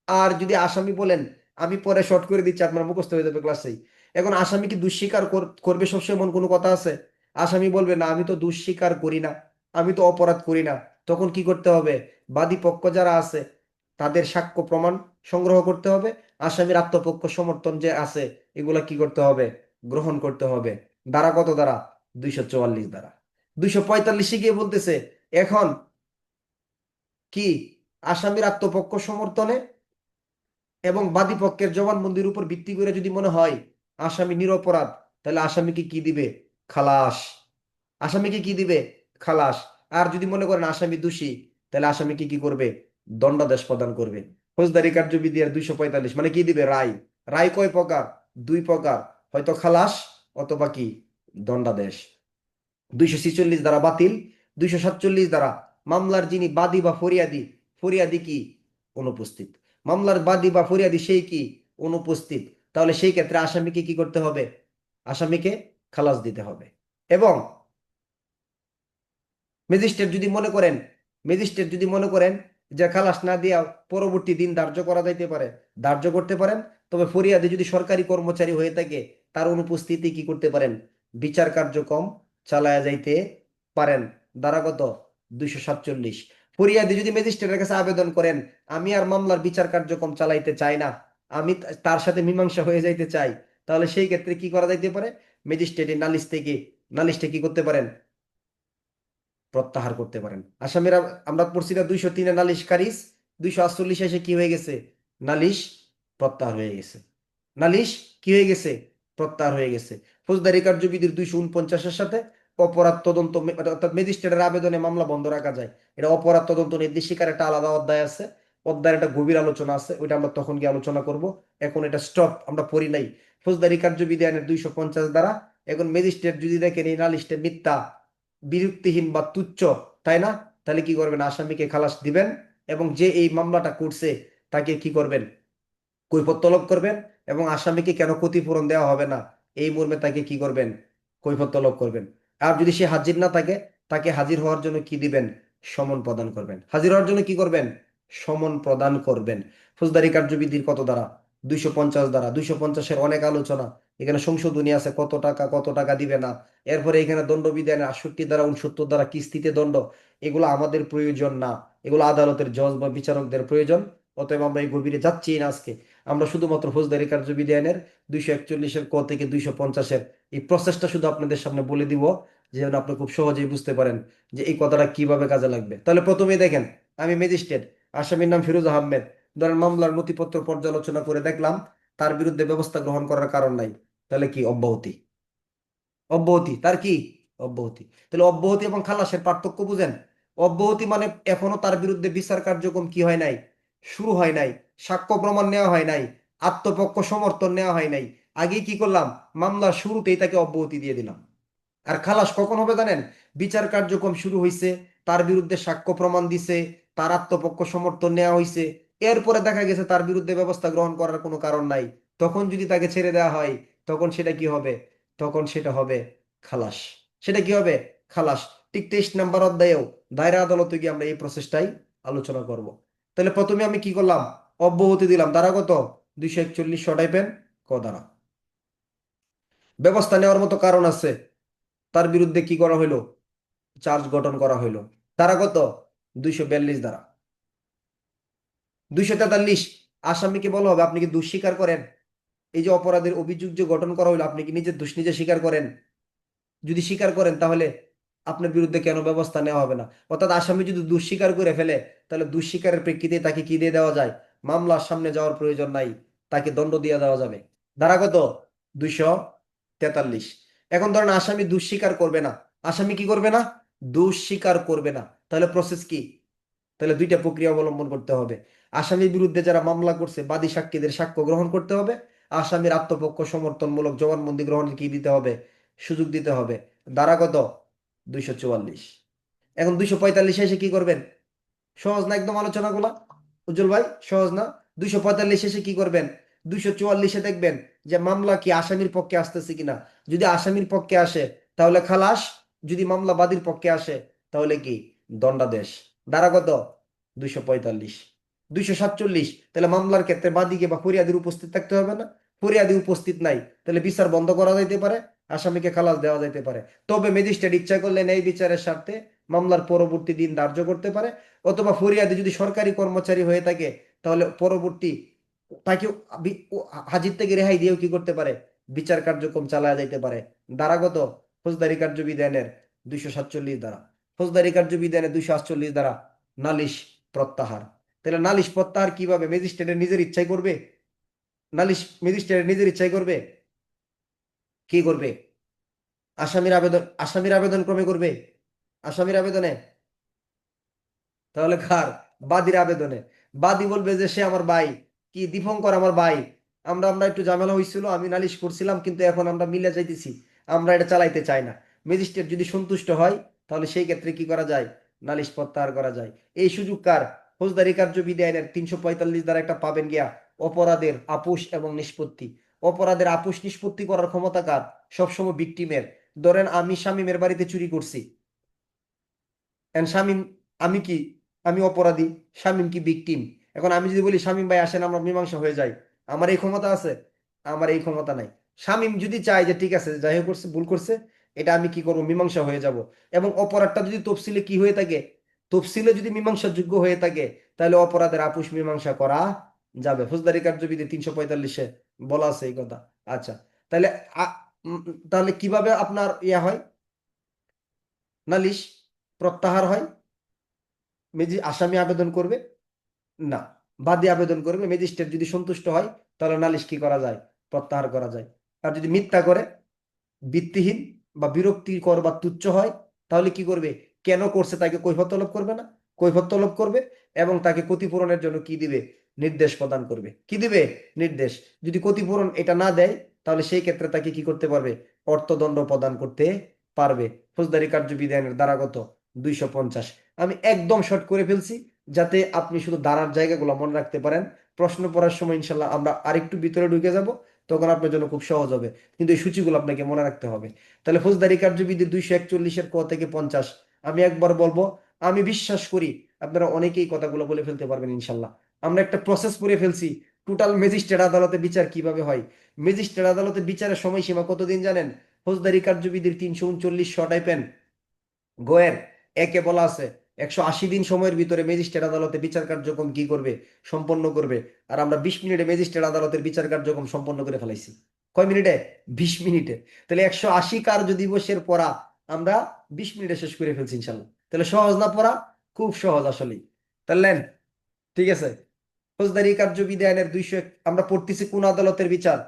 আর যদি আসামি বলেন, আমি পরে শর্ট করে দিচ্ছি, আপনার মুখস্থ হয়ে যাবে ক্লাসেই। এখন আসামি কি দুঃস্বীকার করবে সবসময়, এমন কোনো কথা আছে? আসামি বলবে না, আমি তো দুঃস্বীকার করি না, আমি তো অপরাধ করি না। তখন কি করতে হবে? বাদী পক্ষ যারা আছে তাদের সাক্ষ্য প্রমাণ সংগ্রহ করতে হবে, আসামির আত্মপক্ষ সমর্থন যে আছে এগুলা কি করতে হবে? গ্রহণ করতে হবে। ধারা কত ধারা? 244 ধারা। 245-এ গিয়ে বলতেছে, এখন কি আসামির আত্মপক্ষ সমর্থনে এবং বাদী পক্ষের জবানবন্দির উপর ভিত্তি করে যদি মনে হয় আসামি নিরপরাধ, তাহলে আসামিকে কি দিবে? খালাস। আসামিকে কি দিবে? খালাস। আর যদি মনে করেন আসামি দোষী, তাহলে আসামিকে কি করবে? দণ্ডাদেশ প্রদান করবে। ফৌজদারি কার্যবিধি এর 245 মানে কি দিবে? রায়। রায় কয় প্রকার? দুই প্রকার, হয়তো খালাস অথবা কি দণ্ডাদেশ। 246 দ্বারা বাতিল। 247 দ্বারা মামলার যিনি বাদী বা ফরিয়াদি, ফরিয়াদি কি? অনুপস্থিত। মামলার বাদী বা ফরিয়াদি সেই কি? অনুপস্থিত। তাহলে সেই ক্ষেত্রে আসামিকে কি করতে হবে? আসামিকে খালাস দিতে হবে। এবং ম্যাজিস্ট্রেট যদি মনে করেন, ম্যাজিস্ট্রেট যদি মনে করেন যে খালাস না দিয়া পরবর্তী দিন ধার্য করা যাইতে পারে, ধার্য করতে পারেন। তবে ফরিয়াদি যদি সরকারি কর্মচারী হয়ে থাকে, তার অনুপস্থিতি কি করতে পারেন? বিচার কার্যক্রম চালায়া যাইতে পারেন। ধারা কত? 247। ফরিয়াদি যদি ম্যাজিস্ট্রেটের কাছে আবেদন করেন, আমি আর মামলার বিচার কার্যক্রম চালাইতে চাই না, আমি তার সাথে মীমাংসা হয়ে যাইতে চাই, তাহলে সেই ক্ষেত্রে কি করা যাইতে পারে? ম্যাজিস্ট্রেটের নালিশ থেকে, নালিশটা কি করতে পারেন? প্রত্যাহার করতে পারেন। আসামিরা, আমরা পড়ছি না 203-এ নালিশ খারিজ, 248 এসে কি হয়ে গেছে? নালিশ প্রত্যাহার হয়ে গেছে। নালিশ কি হয়ে গেছে? প্রত্যাহার হয়ে গেছে। ফৌজদারি কার্যবিধির 249-এর সাথে অপরাধ তদন্ত অর্থাৎ ম্যাজিস্ট্রেটের আবেদনে মামলা বন্ধ রাখা যায়, এটা অপরাধ তদন্ত নির্দেশিকার একটা আলাদা অধ্যায় আছে, অধ্যায়ের একটা গভীর আলোচনা আছে, ওইটা আমরা তখন গিয়ে আলোচনা করব। এখন এটা স্টপ, আমরা পড়ি নাই। ফৌজদারি কার্যবিধি আইনের 250 দ্বারা এখন ম্যাজিস্ট্রেট যদি দেখেন এই নালিশটা মিথ্যা, বিরক্তিহীন বা তুচ্ছ, তাই না, তাহলে কি করবেন? আসামিকে খালাস দিবেন এবং যে এই মামলাটা করছে তাকে কি করবেন? কৈফিয়ত তলব করবেন। এবং আসামিকে কেন ক্ষতিপূরণ দেওয়া হবে না, এই মর্মে তাকে কি করবেন? কৈফিয়ত তলব করবেন। আর যদি সে হাজির না থাকে, তাকে হাজির হওয়ার জন্য কি দিবেন? সমন প্রদান করবেন। হাজির হওয়ার জন্য কি করবেন? সমন প্রদান করবেন। ফৌজদারি কার্যবিধির কত দ্বারা? 250 দ্বারা। 250-এর অনেক আলোচনা, এখানে সংশোধনী আছে, কত টাকা কত টাকা দিবে না। এরপরে এখানে দণ্ডবিধানের 68 দ্বারা 69 দ্বারা কিস্তিতে দণ্ড, এগুলো আমাদের প্রয়োজন না, এগুলো আদালতের জজ বা বিচারকদের প্রয়োজন। অতএব আমরা এই গভীরে যাচ্ছি না আজকে। আমরা শুধুমাত্র ফৌজদারি কার্যবিধি আইনের 241-এর ক থেকে 250-এর এই প্রসেসটা শুধু আপনাদের সামনে বলে দিব, যেন আপনি খুব সহজেই বুঝতে পারেন যে এই কথাটা কিভাবে কাজে লাগবে। তাহলে প্রথমেই দেখেন, আমি ম্যাজিস্ট্রেট, আসামির নাম ফিরোজ আহমেদ, ধরেন মামলার নথিপত্র পর্যালোচনা করে দেখলাম তার বিরুদ্ধে ব্যবস্থা গ্রহণ করার কারণ নাই, তাহলে কি? অব্যাহতি। অব্যাহতি, তার কি? অব্যাহতি। তাহলে অব্যাহতি এবং খালাসের পার্থক্য বুঝেন? অব্যাহতি মানে এখনো তার বিরুদ্ধে বিচার কার্যক্রম কি হয় নাই? শুরু হয় নাই, সাক্ষ্য প্রমাণ নেওয়া হয় নাই, আত্মপক্ষ সমর্থন নেওয়া হয় নাই, আগে কি করলাম? মামলার শুরুতেই তাকে অব্যাহতি দিয়ে দিলাম। আর খালাস কখন হবে জানেন? বিচার কার্যক্রম শুরু হয়েছে, তার বিরুদ্ধে সাক্ষ্য প্রমাণ দিছে, তার আত্মপক্ষ সমর্থন নেওয়া হয়েছে, এরপরে দেখা গেছে তার বিরুদ্ধে ব্যবস্থা গ্রহণ করার কোনো কারণ নাই, তখন যদি তাকে ছেড়ে দেওয়া হয়, তখন সেটা কি হবে? তখন সেটা হবে খালাস। সেটা কি হবে? খালাস। ঠিক 23 নম্বর অধ্যায়েও দায়রা আদালতে গিয়ে আমরা এই প্রসেসটাই আলোচনা করব। তাহলে প্রথমে আমি কি করলাম? অব্যাহতি দিলাম। ধারা কত? 241 টাইপেন ক ধারা। ব্যবস্থা নেওয়ার মতো কারণ আছে, তার বিরুদ্ধে কি করা হইলো? চার্জ গঠন করা হইলো। ধারা কত? 242 ধারা। 243, আসামিকে বলা হবে আপনি কি দোষ স্বীকার করেন? এই যে অপরাধের অভিযোগ যে গঠন করা হইলো, আপনি কি নিজের দোষ নিজে স্বীকার করেন? যদি স্বীকার করেন তাহলে আপনার বিরুদ্ধে কেন ব্যবস্থা নেওয়া হবে না? অর্থাৎ আসামি যদি দোষ স্বীকার করে ফেলে, তাহলে দোষ স্বীকারের প্রেক্ষিতে তাকে কি দিয়ে দেওয়া যায়? মামলার সামনে যাওয়ার প্রয়োজন নাই, তাকে দণ্ড দিয়ে দেওয়া যাবে। ধারা কত? 243। এখন ধরেন আসামি দোষ স্বীকার করবে না, আসামি কি করবে না, দোষ স্বীকার করবে না, তাহলে প্রসেস কি, তাহলে দুইটা প্রক্রিয়া অবলম্বন করতে হবে। আসামির বিরুদ্ধে যারা মামলা করছে বাদী সাক্ষীদের সাক্ষ্য গ্রহণ করতে হবে, আসামির আত্মপক্ষ সমর্থনমূলক জবানবন্দি গ্রহণের কি দিতে হবে, সুযোগ দিতে হবে। ধারা কত, 244। এখন 245 এসে কি করবেন, সহজ না একদম আলোচনাগুলা, উজ্জ্বল ভাই, সহজ না? 245 এসে কি করবেন, 244-এ দেখবেন যে মামলা কি আসামির পক্ষে আসতেছে কিনা, যদি আসামির পক্ষে আসে তাহলে খালাস, যদি মামলা বাদীর পক্ষে আসে তাহলে কি দণ্ডাদেশ। ধারা কত, 245। 247, তাহলে মামলার ক্ষেত্রে বাদীকে বা ফরিয়াদির উপস্থিত থাকতে হবে না, ফরিয়াদি উপস্থিত নাই তাহলে বিচার বন্ধ করা যাইতে পারে, আসামিকে খালাস দেওয়া যাইতে পারে। তবে ম্যাজিস্ট্রেট ইচ্ছা করলে ন্যায় বিচারের স্বার্থে মামলার পরবর্তী দিন ধার্য করতে পারে, অথবা ফরিয়াদি যদি সরকারি কর্মচারী হয়ে থাকে তাহলে পরবর্তী তাকে হাজির থেকে রেহাই দিয়েও কি করতে পারে, বিচার কার্যক্রম চালায়া যাইতে পারে। ধারাগত ফৌজদারি কার্যবিধানের 247 ধারা, ফৌজদারি কার্যবিধানের 248 ধারা, নালিশ প্রত্যাহার। তাহলে নালিশ প্রত্যাহার কিভাবে, ম্যাজিস্ট্রেটের নিজের ইচ্ছাই করবে, নালিশ ম্যাজিস্ট্রেটের নিজের ইচ্ছাই করবে, কি করবে, আসামির আবেদন ক্রমে করবে, আসামির আবেদনে, তাহলে কার, বাদীর আবেদনে। বাদী বলবে যে সে আমার ভাই, কি দীপঙ্কর আমার ভাই, আমরা আমরা একটু ঝামেলা হয়েছিল, আমি নালিশ করছিলাম কিন্তু এখন আমরা মিলে যাইতেছি, আমরা এটা চালাইতে চাই না। ম্যাজিস্ট্রেট যদি সন্তুষ্ট হয় তাহলে সেই ক্ষেত্রে কি করা যায়, নালিশ প্রত্যাহার করা যায়। এই সুযোগ কার, ফৌজদারি কার্যবিধি আইনের 345 দ্বারা একটা পাবেন গিয়া, অপরাধের আপোষ এবং নিষ্পত্তি। অপরাধের আপোষ নিষ্পত্তি করার ক্ষমতা কার, সবসময় ভিকটিমের। ধরেন আমি শামীমের বাড়িতে চুরি করছি, এন্ড শামীম, আমি কি, আমি অপরাধী, শামীম কি ভিকটিম। এখন আমি যদি বলি শামীম ভাই আসেন আমরা মীমাংসা হয়ে যাই, আমার এই ক্ষমতা আছে, আমার এই ক্ষমতা নাই। শামীম যদি চায় যে ঠিক আছে যাই হোক করছে ভুল করছে, এটা আমি কি করবো, মীমাংসা হয়ে যাব। এবং অপরাধটা যদি তফসিলে কি হয়ে থাকে, তফসিলে যদি মীমাংসা যোগ্য হয়ে থাকে তাহলে অপরাধের আপোষ মীমাংসা করা যাবে। ফৌজদারি কার্যবিধি 345-এ বলা আছে এই কথা। আচ্ছা, তাহলে আ- উম, তাহলে কিভাবে আপনার ইয়া হয়, নালিশ প্রত্যাহার হয়, আসামি আবেদন করবে, না, বাদী আবেদন করবে, ম্যাজিস্ট্রেট যদি সন্তুষ্ট হয় তাহলে নালিশ কি করা যায়, প্রত্যাহার করা যায়। আর যদি মিথ্যা করে, ভিত্তিহীন বা বিরক্তিকর বা তুচ্ছ হয় তাহলে কি করবে, কেন করছে তাকে কৈফিয়ত তলব করবে না, কৈফিয়ত তলব করবে, এবং তাকে ক্ষতিপূরণের জন্য কি দিবে, নির্দেশ প্রদান করবে, কি দিবে, নির্দেশ। যদি ক্ষতিপূরণ এটা না দেয় তাহলে সেই ক্ষেত্রে তাকে কি করতে পারবে, অর্থদণ্ড প্রদান করতে পারবে। ফৌজদারি কার্যবিধানের ধারাগত 250। আমি একদম শর্ট করে ফেলছি যাতে আপনি শুধু দাঁড়ার জায়গাগুলো মনে রাখতে পারেন। প্রশ্ন পড়ার সময় ইনশাল্লাহ আমরা আরেকটু ভিতরে ঢুকে যাব, তখন আপনার জন্য খুব সহজ হবে, কিন্তু এই সূচিগুলো আপনাকে মনে রাখতে হবে। তাহলে ফৌজদারি কার্যবিধি 241-এর ক থেকে 50, আমি একবার বলবো, আমি বিশ্বাস করি আপনারা অনেকেই কথাগুলো বলে ফেলতে পারবেন ইনশাল্লাহ। আমরা একটা প্রসেস করে ফেলছি, টোটাল ম্যাজিস্ট্রেট আদালতে বিচার কিভাবে হয়। ম্যাজিস্ট্রেট আদালতে বিচারের সময়সীমা কতদিন জানেন, ফৌজদারি কার্যবিধির 339 টাইপেন গোয়ের একে বলা আছে 180 দিন সময়ের ভিতরে ম্যাজিস্ট্রেট আদালতে বিচার কার্যক্রম কি করবে, সম্পন্ন করবে। আর আমরা 20 মিনিটে ম্যাজিস্ট্রেট আদালতের বিচার কার্যক্রম সম্পন্ন করে ফেলাইছি। কয় মিনিটে, 20 মিনিটে। তাহলে 180 কার্য দিবসের পড়া আমরা 20 মিনিটে শেষ করে ফেলছি ইনশাল্লাহ। তাহলে সহজ না পড়া, খুব সহজ আসলেই। তাহলে ঠিক আছে, ফৌজদারি কার্যবিধি আইনের 201 আমরা পড়তেছি কোন আদালতের বিচার,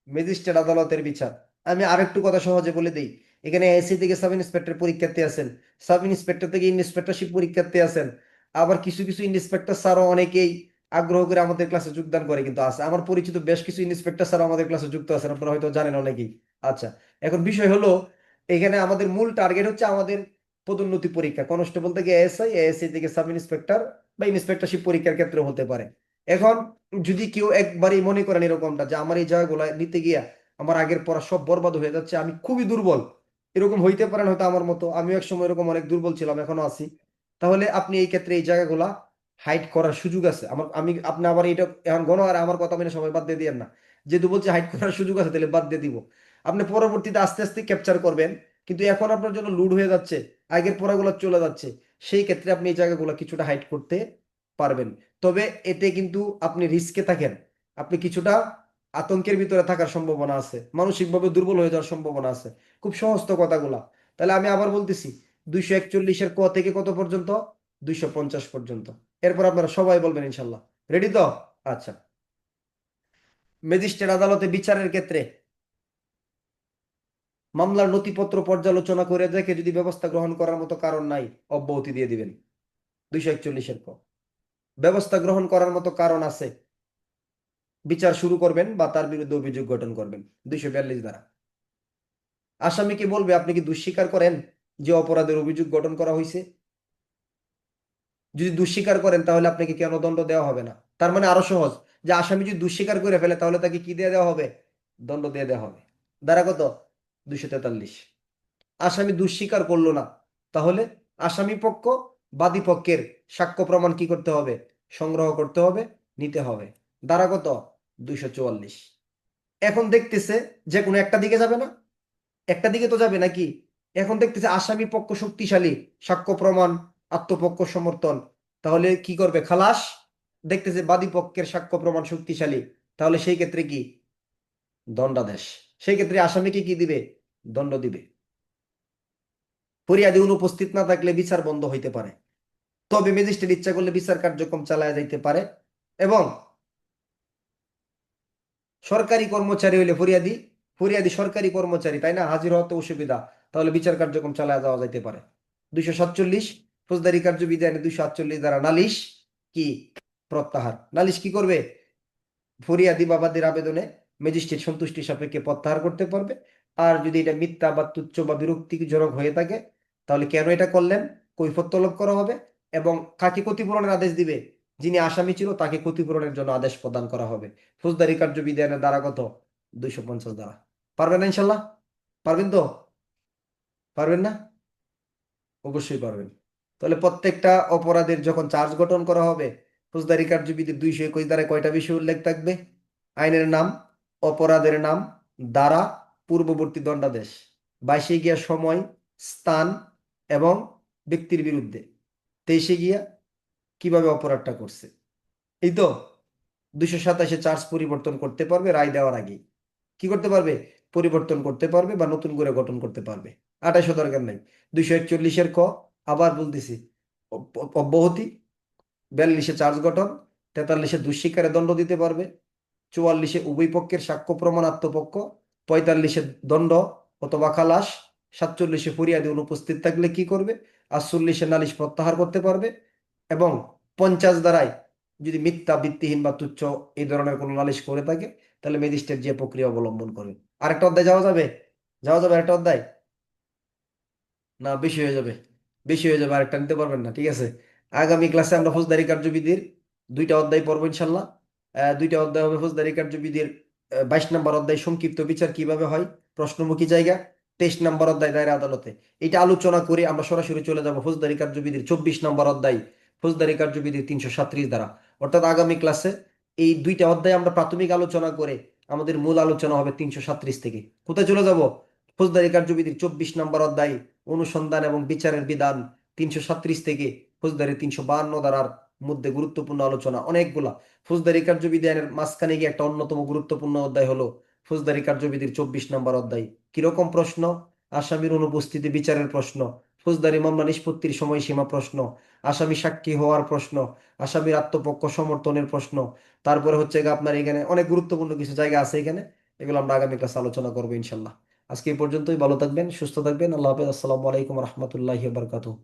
ম্যাজিস্ট্রেট আদালতের বিচার। আমি আরেকটু কথা সহজে বলে দিই, এখানে এসি থেকে সাব ইন্সপেক্টর পরীক্ষার্থী আছেন, সাব ইন্সপেক্টর থেকে ইন্সপেক্টরশিপ পরীক্ষার্থী আছেন, আবার কিছু কিছু ইন্সপেক্টর স্যারও অনেকেই আগ্রহ করে আমাদের ক্লাসে যোগদান করে কিন্তু আছে, আমার পরিচিত বেশ কিছু ইন্সপেক্টর স্যার আমাদের ক্লাসে যুক্ত আছেন, আপনারা হয়তো জানেন অনেকেই। আচ্ছা, এখন বিষয় হলো এখানে আমাদের মূল টার্গেট হচ্ছে আমাদের পদোন্নতি পরীক্ষা, কনস্টেবল থেকে এএসআই, এএসআই থেকে সাব ইন্সপেক্টর বা ইন্সপেক্টরশিপ পরীক্ষার ক্ষেত্রে হতে পারে। এখন যদি কেউ একবারই মনে করেন এরকমটা যে আমার এই জায়গাগুলো নিতে গিয়া আমার আগের পড়া সব বরবাদ হয়ে যাচ্ছে, আমি খুবই দুর্বল, এরকম হইতে পারেন হয়তো আমার মতো, আমিও এক সময় এরকম অনেক দুর্বল ছিলাম, এখনো আছি। তাহলে আপনি এই ক্ষেত্রে এই জায়গাগুলা হাইড করার সুযোগ আছে আমার, আমি আপনি আবার এটা এখন গণ আর আমার কথা মেনে সবাই বাদ দিয়ে দিয়েন না, যেহেতু বলছে হাইড করার সুযোগ আছে তাহলে বাদ দিয়ে দিব। আপনি পরবর্তীতে আস্তে আস্তে ক্যাপচার করবেন, কিন্তু এখন আপনার জন্য লোড হয়ে যাচ্ছে, আগের পড়াগুলো চলে যাচ্ছে, সেই ক্ষেত্রে আপনি এই জায়গাগুলো কিছুটা হাইড করতে পারবেন। তবে এতে কিন্তু আপনি রিস্কে থাকেন, আপনি কিছুটা আতঙ্কের ভিতরে থাকার সম্ভাবনা আছে, মানসিকভাবে দুর্বল হয়ে যাওয়ার সম্ভাবনা আছে। খুব সহজ তো কথাগুলা। তাহলে আমি আবার বলতেছি, 241-এর ক থেকে কত পর্যন্ত, 250 পর্যন্ত। এরপর আপনারা সবাই বলবেন ইনশাল্লাহ, রেডি তো? আচ্ছা, ম্যাজিস্ট্রেট আদালতে বিচারের ক্ষেত্রে মামলার নথিপত্র পর্যালোচনা করে দেখে যদি ব্যবস্থা গ্রহণ করার মতো কারণ নাই, অব্যাহতি দিয়ে দিবেন। 241-এর ক, ব্যবস্থা গ্রহণ করার মতো কারণ আছে, বিচার শুরু করবেন বা তার বিরুদ্ধে অভিযোগ গঠন করবেন। 242 ধারা, আসামিকে বলবে আপনি কি দুঃস্বীকার করেন যে অপরাধের অভিযোগ গঠন করা হয়েছে? যদি দুঃস্বীকার করেন তাহলে আপনাকে কেন দণ্ড দেওয়া হবে না? তার মানে আরো সহজ, যে আসামি যদি দুঃস্বীকার করে ফেলে তাহলে তাকে কি দিয়ে দেওয়া হবে? দণ্ড দিয়ে দেওয়া হবে। ধারা কত? 243। আসামি দুঃস্বীকার করলো না, তাহলে আসামি পক্ষ বাদী পক্ষের সাক্ষ্য প্রমাণ কি করতে হবে? সংগ্রহ করতে হবে, নিতে হবে। ধারা কত? 244। এখন দেখতেছে যে কোনো একটা দিকে যাবে না, একটা দিকে তো যাবে নাকি? এখন দেখতেছে আসামি পক্ষ শক্তিশালী, সাক্ষ্য প্রমাণ, আত্মপক্ষ সমর্থন, তাহলে কি করবে? খালাস। দেখতেছে বাদী পক্ষের সাক্ষ্য প্রমাণ শক্তিশালী, তাহলে সেই ক্ষেত্রে কি? দণ্ডাদেশ। সেই ক্ষেত্রে আসামিকে কি দিবে? দণ্ড দিবে। ফরিয়াদি অনুপস্থিত না থাকলে বিচার বন্ধ হইতে পারে, তবে ম্যাজিস্ট্রেট ইচ্ছা করলে বিচার কার্যক্রম চালায়া যাইতে পারে। এবং সরকারি কর্মচারী হইলে ফরিয়াদি, ফরিয়াদি সরকারি কর্মচারী তাই না, হাজির হতে অসুবিধা, তাহলে বিচার কার্যক্রম চালায়া যাওয়া যাইতে পারে। 247 ফৌজদারি কার্যবিধি আইনে 248 দ্বারা নালিশ কি? প্রত্যাহার। নালিশ কি করবে? ফরিয়াদি বা বাদীর আবেদনে ম্যাজিস্ট্রেট সন্তুষ্টি সাপেক্ষে প্রত্যাহার করতে পারবে। আর যদি এটা মিথ্যা বা তুচ্ছ বা বিরক্তিজনক হয়ে থাকে, তাহলে কেন এটা করলেন কৈফিয়ত তলব করা হবে, এবং কাকে ক্ষতিপূরণের আদেশ দিবে? যিনি আসামি ছিল তাকে ক্ষতিপূরণের জন্য আদেশ প্রদান করা হবে। ফৌজদারি কার্যবিধি আইনের ধারা কত? 250 ধারা। পারবেন না ইনশাল্লাহ? পারবেন তো? পারবেন না? অবশ্যই পারবেন। তাহলে প্রত্যেকটা অপরাধের যখন চার্জ গঠন করা হবে, ফৌজদারি কার্যবিধির 221 ধারায় কয়টা বিষয় উল্লেখ থাকবে? আইনের নাম, অপরাধের নাম, ধারা, পূর্ববর্তী দণ্ডাদেশ, 22 গিয়া সময়, স্থান এবং ব্যক্তির বিরুদ্ধে, 23 গিয়া কিভাবে অপরাধটা করছে। এই তো 227 চার্জ পরিবর্তন করতে পারবে রায় দেওয়ার আগে। কি করতে পারবে? পরিবর্তন করতে পারবে বা নতুন করে গঠন করতে পারবে। 28 দরকার নাই। 241-এর ক, আবার বলতেছি, অব্যাহতি। 42-এ চার্জ গঠন। 43-এ দুঃস্বীকারে দণ্ড দিতে পারবে। 44-এ উভয় পক্ষের সাক্ষ্য প্রমাণ আত্মপক্ষ। 45-এ দণ্ড অথবা খালাস। 47-এ ফরিয়াদি অনুপস্থিত থাকলে কি করবে? 48-এ নালিশ প্রত্যাহার করতে পারবে। এবং 50 ধারায় যদি মিথ্যা, ভিত্তিহীন বা তুচ্ছ এই ধরনের কোনো নালিশ করে থাকে, তাহলে ম্যাজিস্ট্রেট যে প্রক্রিয়া অবলম্বন করবে। আরেকটা অধ্যায় যাওয়া যাবে? যাওয়া যাবে আরেকটা অধ্যায়? না, বেশি হয়ে যাবে। বেশি হয়ে যাবে, আরেকটা নিতে পারবেন না, ঠিক আছে। আগামী ক্লাসে আমরা ফৌজদারি কার্যবিধির 2টা অধ্যায় পড়বো ইনশাল্লাহ। 2টা অধ্যায় হবে ফৌজদারি কার্যবিধির। 22 নম্বর অধ্যায় সংক্ষিপ্ত বিচার কিভাবে হয়, প্রশ্নমুখী জায়গা। 23 নম্বর অধ্যায় দায়রা আদালতে। এটা আলোচনা করে আমরা সরাসরি চলে যাব ফৌজদারি কার্যবিধির 24 নম্বর অধ্যায়, ফৌজদারি কার্যবিধির 337 ধারা। অর্থাৎ আগামী ক্লাসে এই 2টা অধ্যায় আমরা প্রাথমিক আলোচনা করে আমাদের মূল আলোচনা হবে 337 থেকে। কোথায় চলে যাব? ফৌজদারি কার্যবিধির 24 নম্বর অধ্যায়, অনুসন্ধান এবং বিচারের বিধান, 337 থেকে ফৌজদারি 352 ধারার মধ্যে গুরুত্বপূর্ণ আলোচনা অনেকগুলা। ফৌজদারি কার্যবিধি আইনের মাঝখানে গিয়ে একটা অন্যতম গুরুত্বপূর্ণ অধ্যায় হলো ফৌজদারি কার্যবিধির 24 নম্বর অধ্যায়। কিরকম প্রশ্ন? আসামির অনুপস্থিতি বিচারের প্রশ্ন, ফৌজদারি মামলা নিষ্পত্তির সময়সীমা প্রশ্ন, আসামি সাক্ষী হওয়ার প্রশ্ন, আসামির আত্মপক্ষ সমর্থনের প্রশ্ন। তারপরে হচ্ছে গিয়ে আপনার এখানে অনেক গুরুত্বপূর্ণ কিছু জায়গা আছে এখানে, এগুলো আমরা আগামী ক্লাসে আলোচনা করবো ইনশাল্লাহ। আজকে এই পর্যন্তই। ভালো থাকবেন, সুস্থ থাকবেন। আল্লাহ হাফেজ। আসসালামু আলাইকুম রহমতুল্লাহি বারকাতুহু।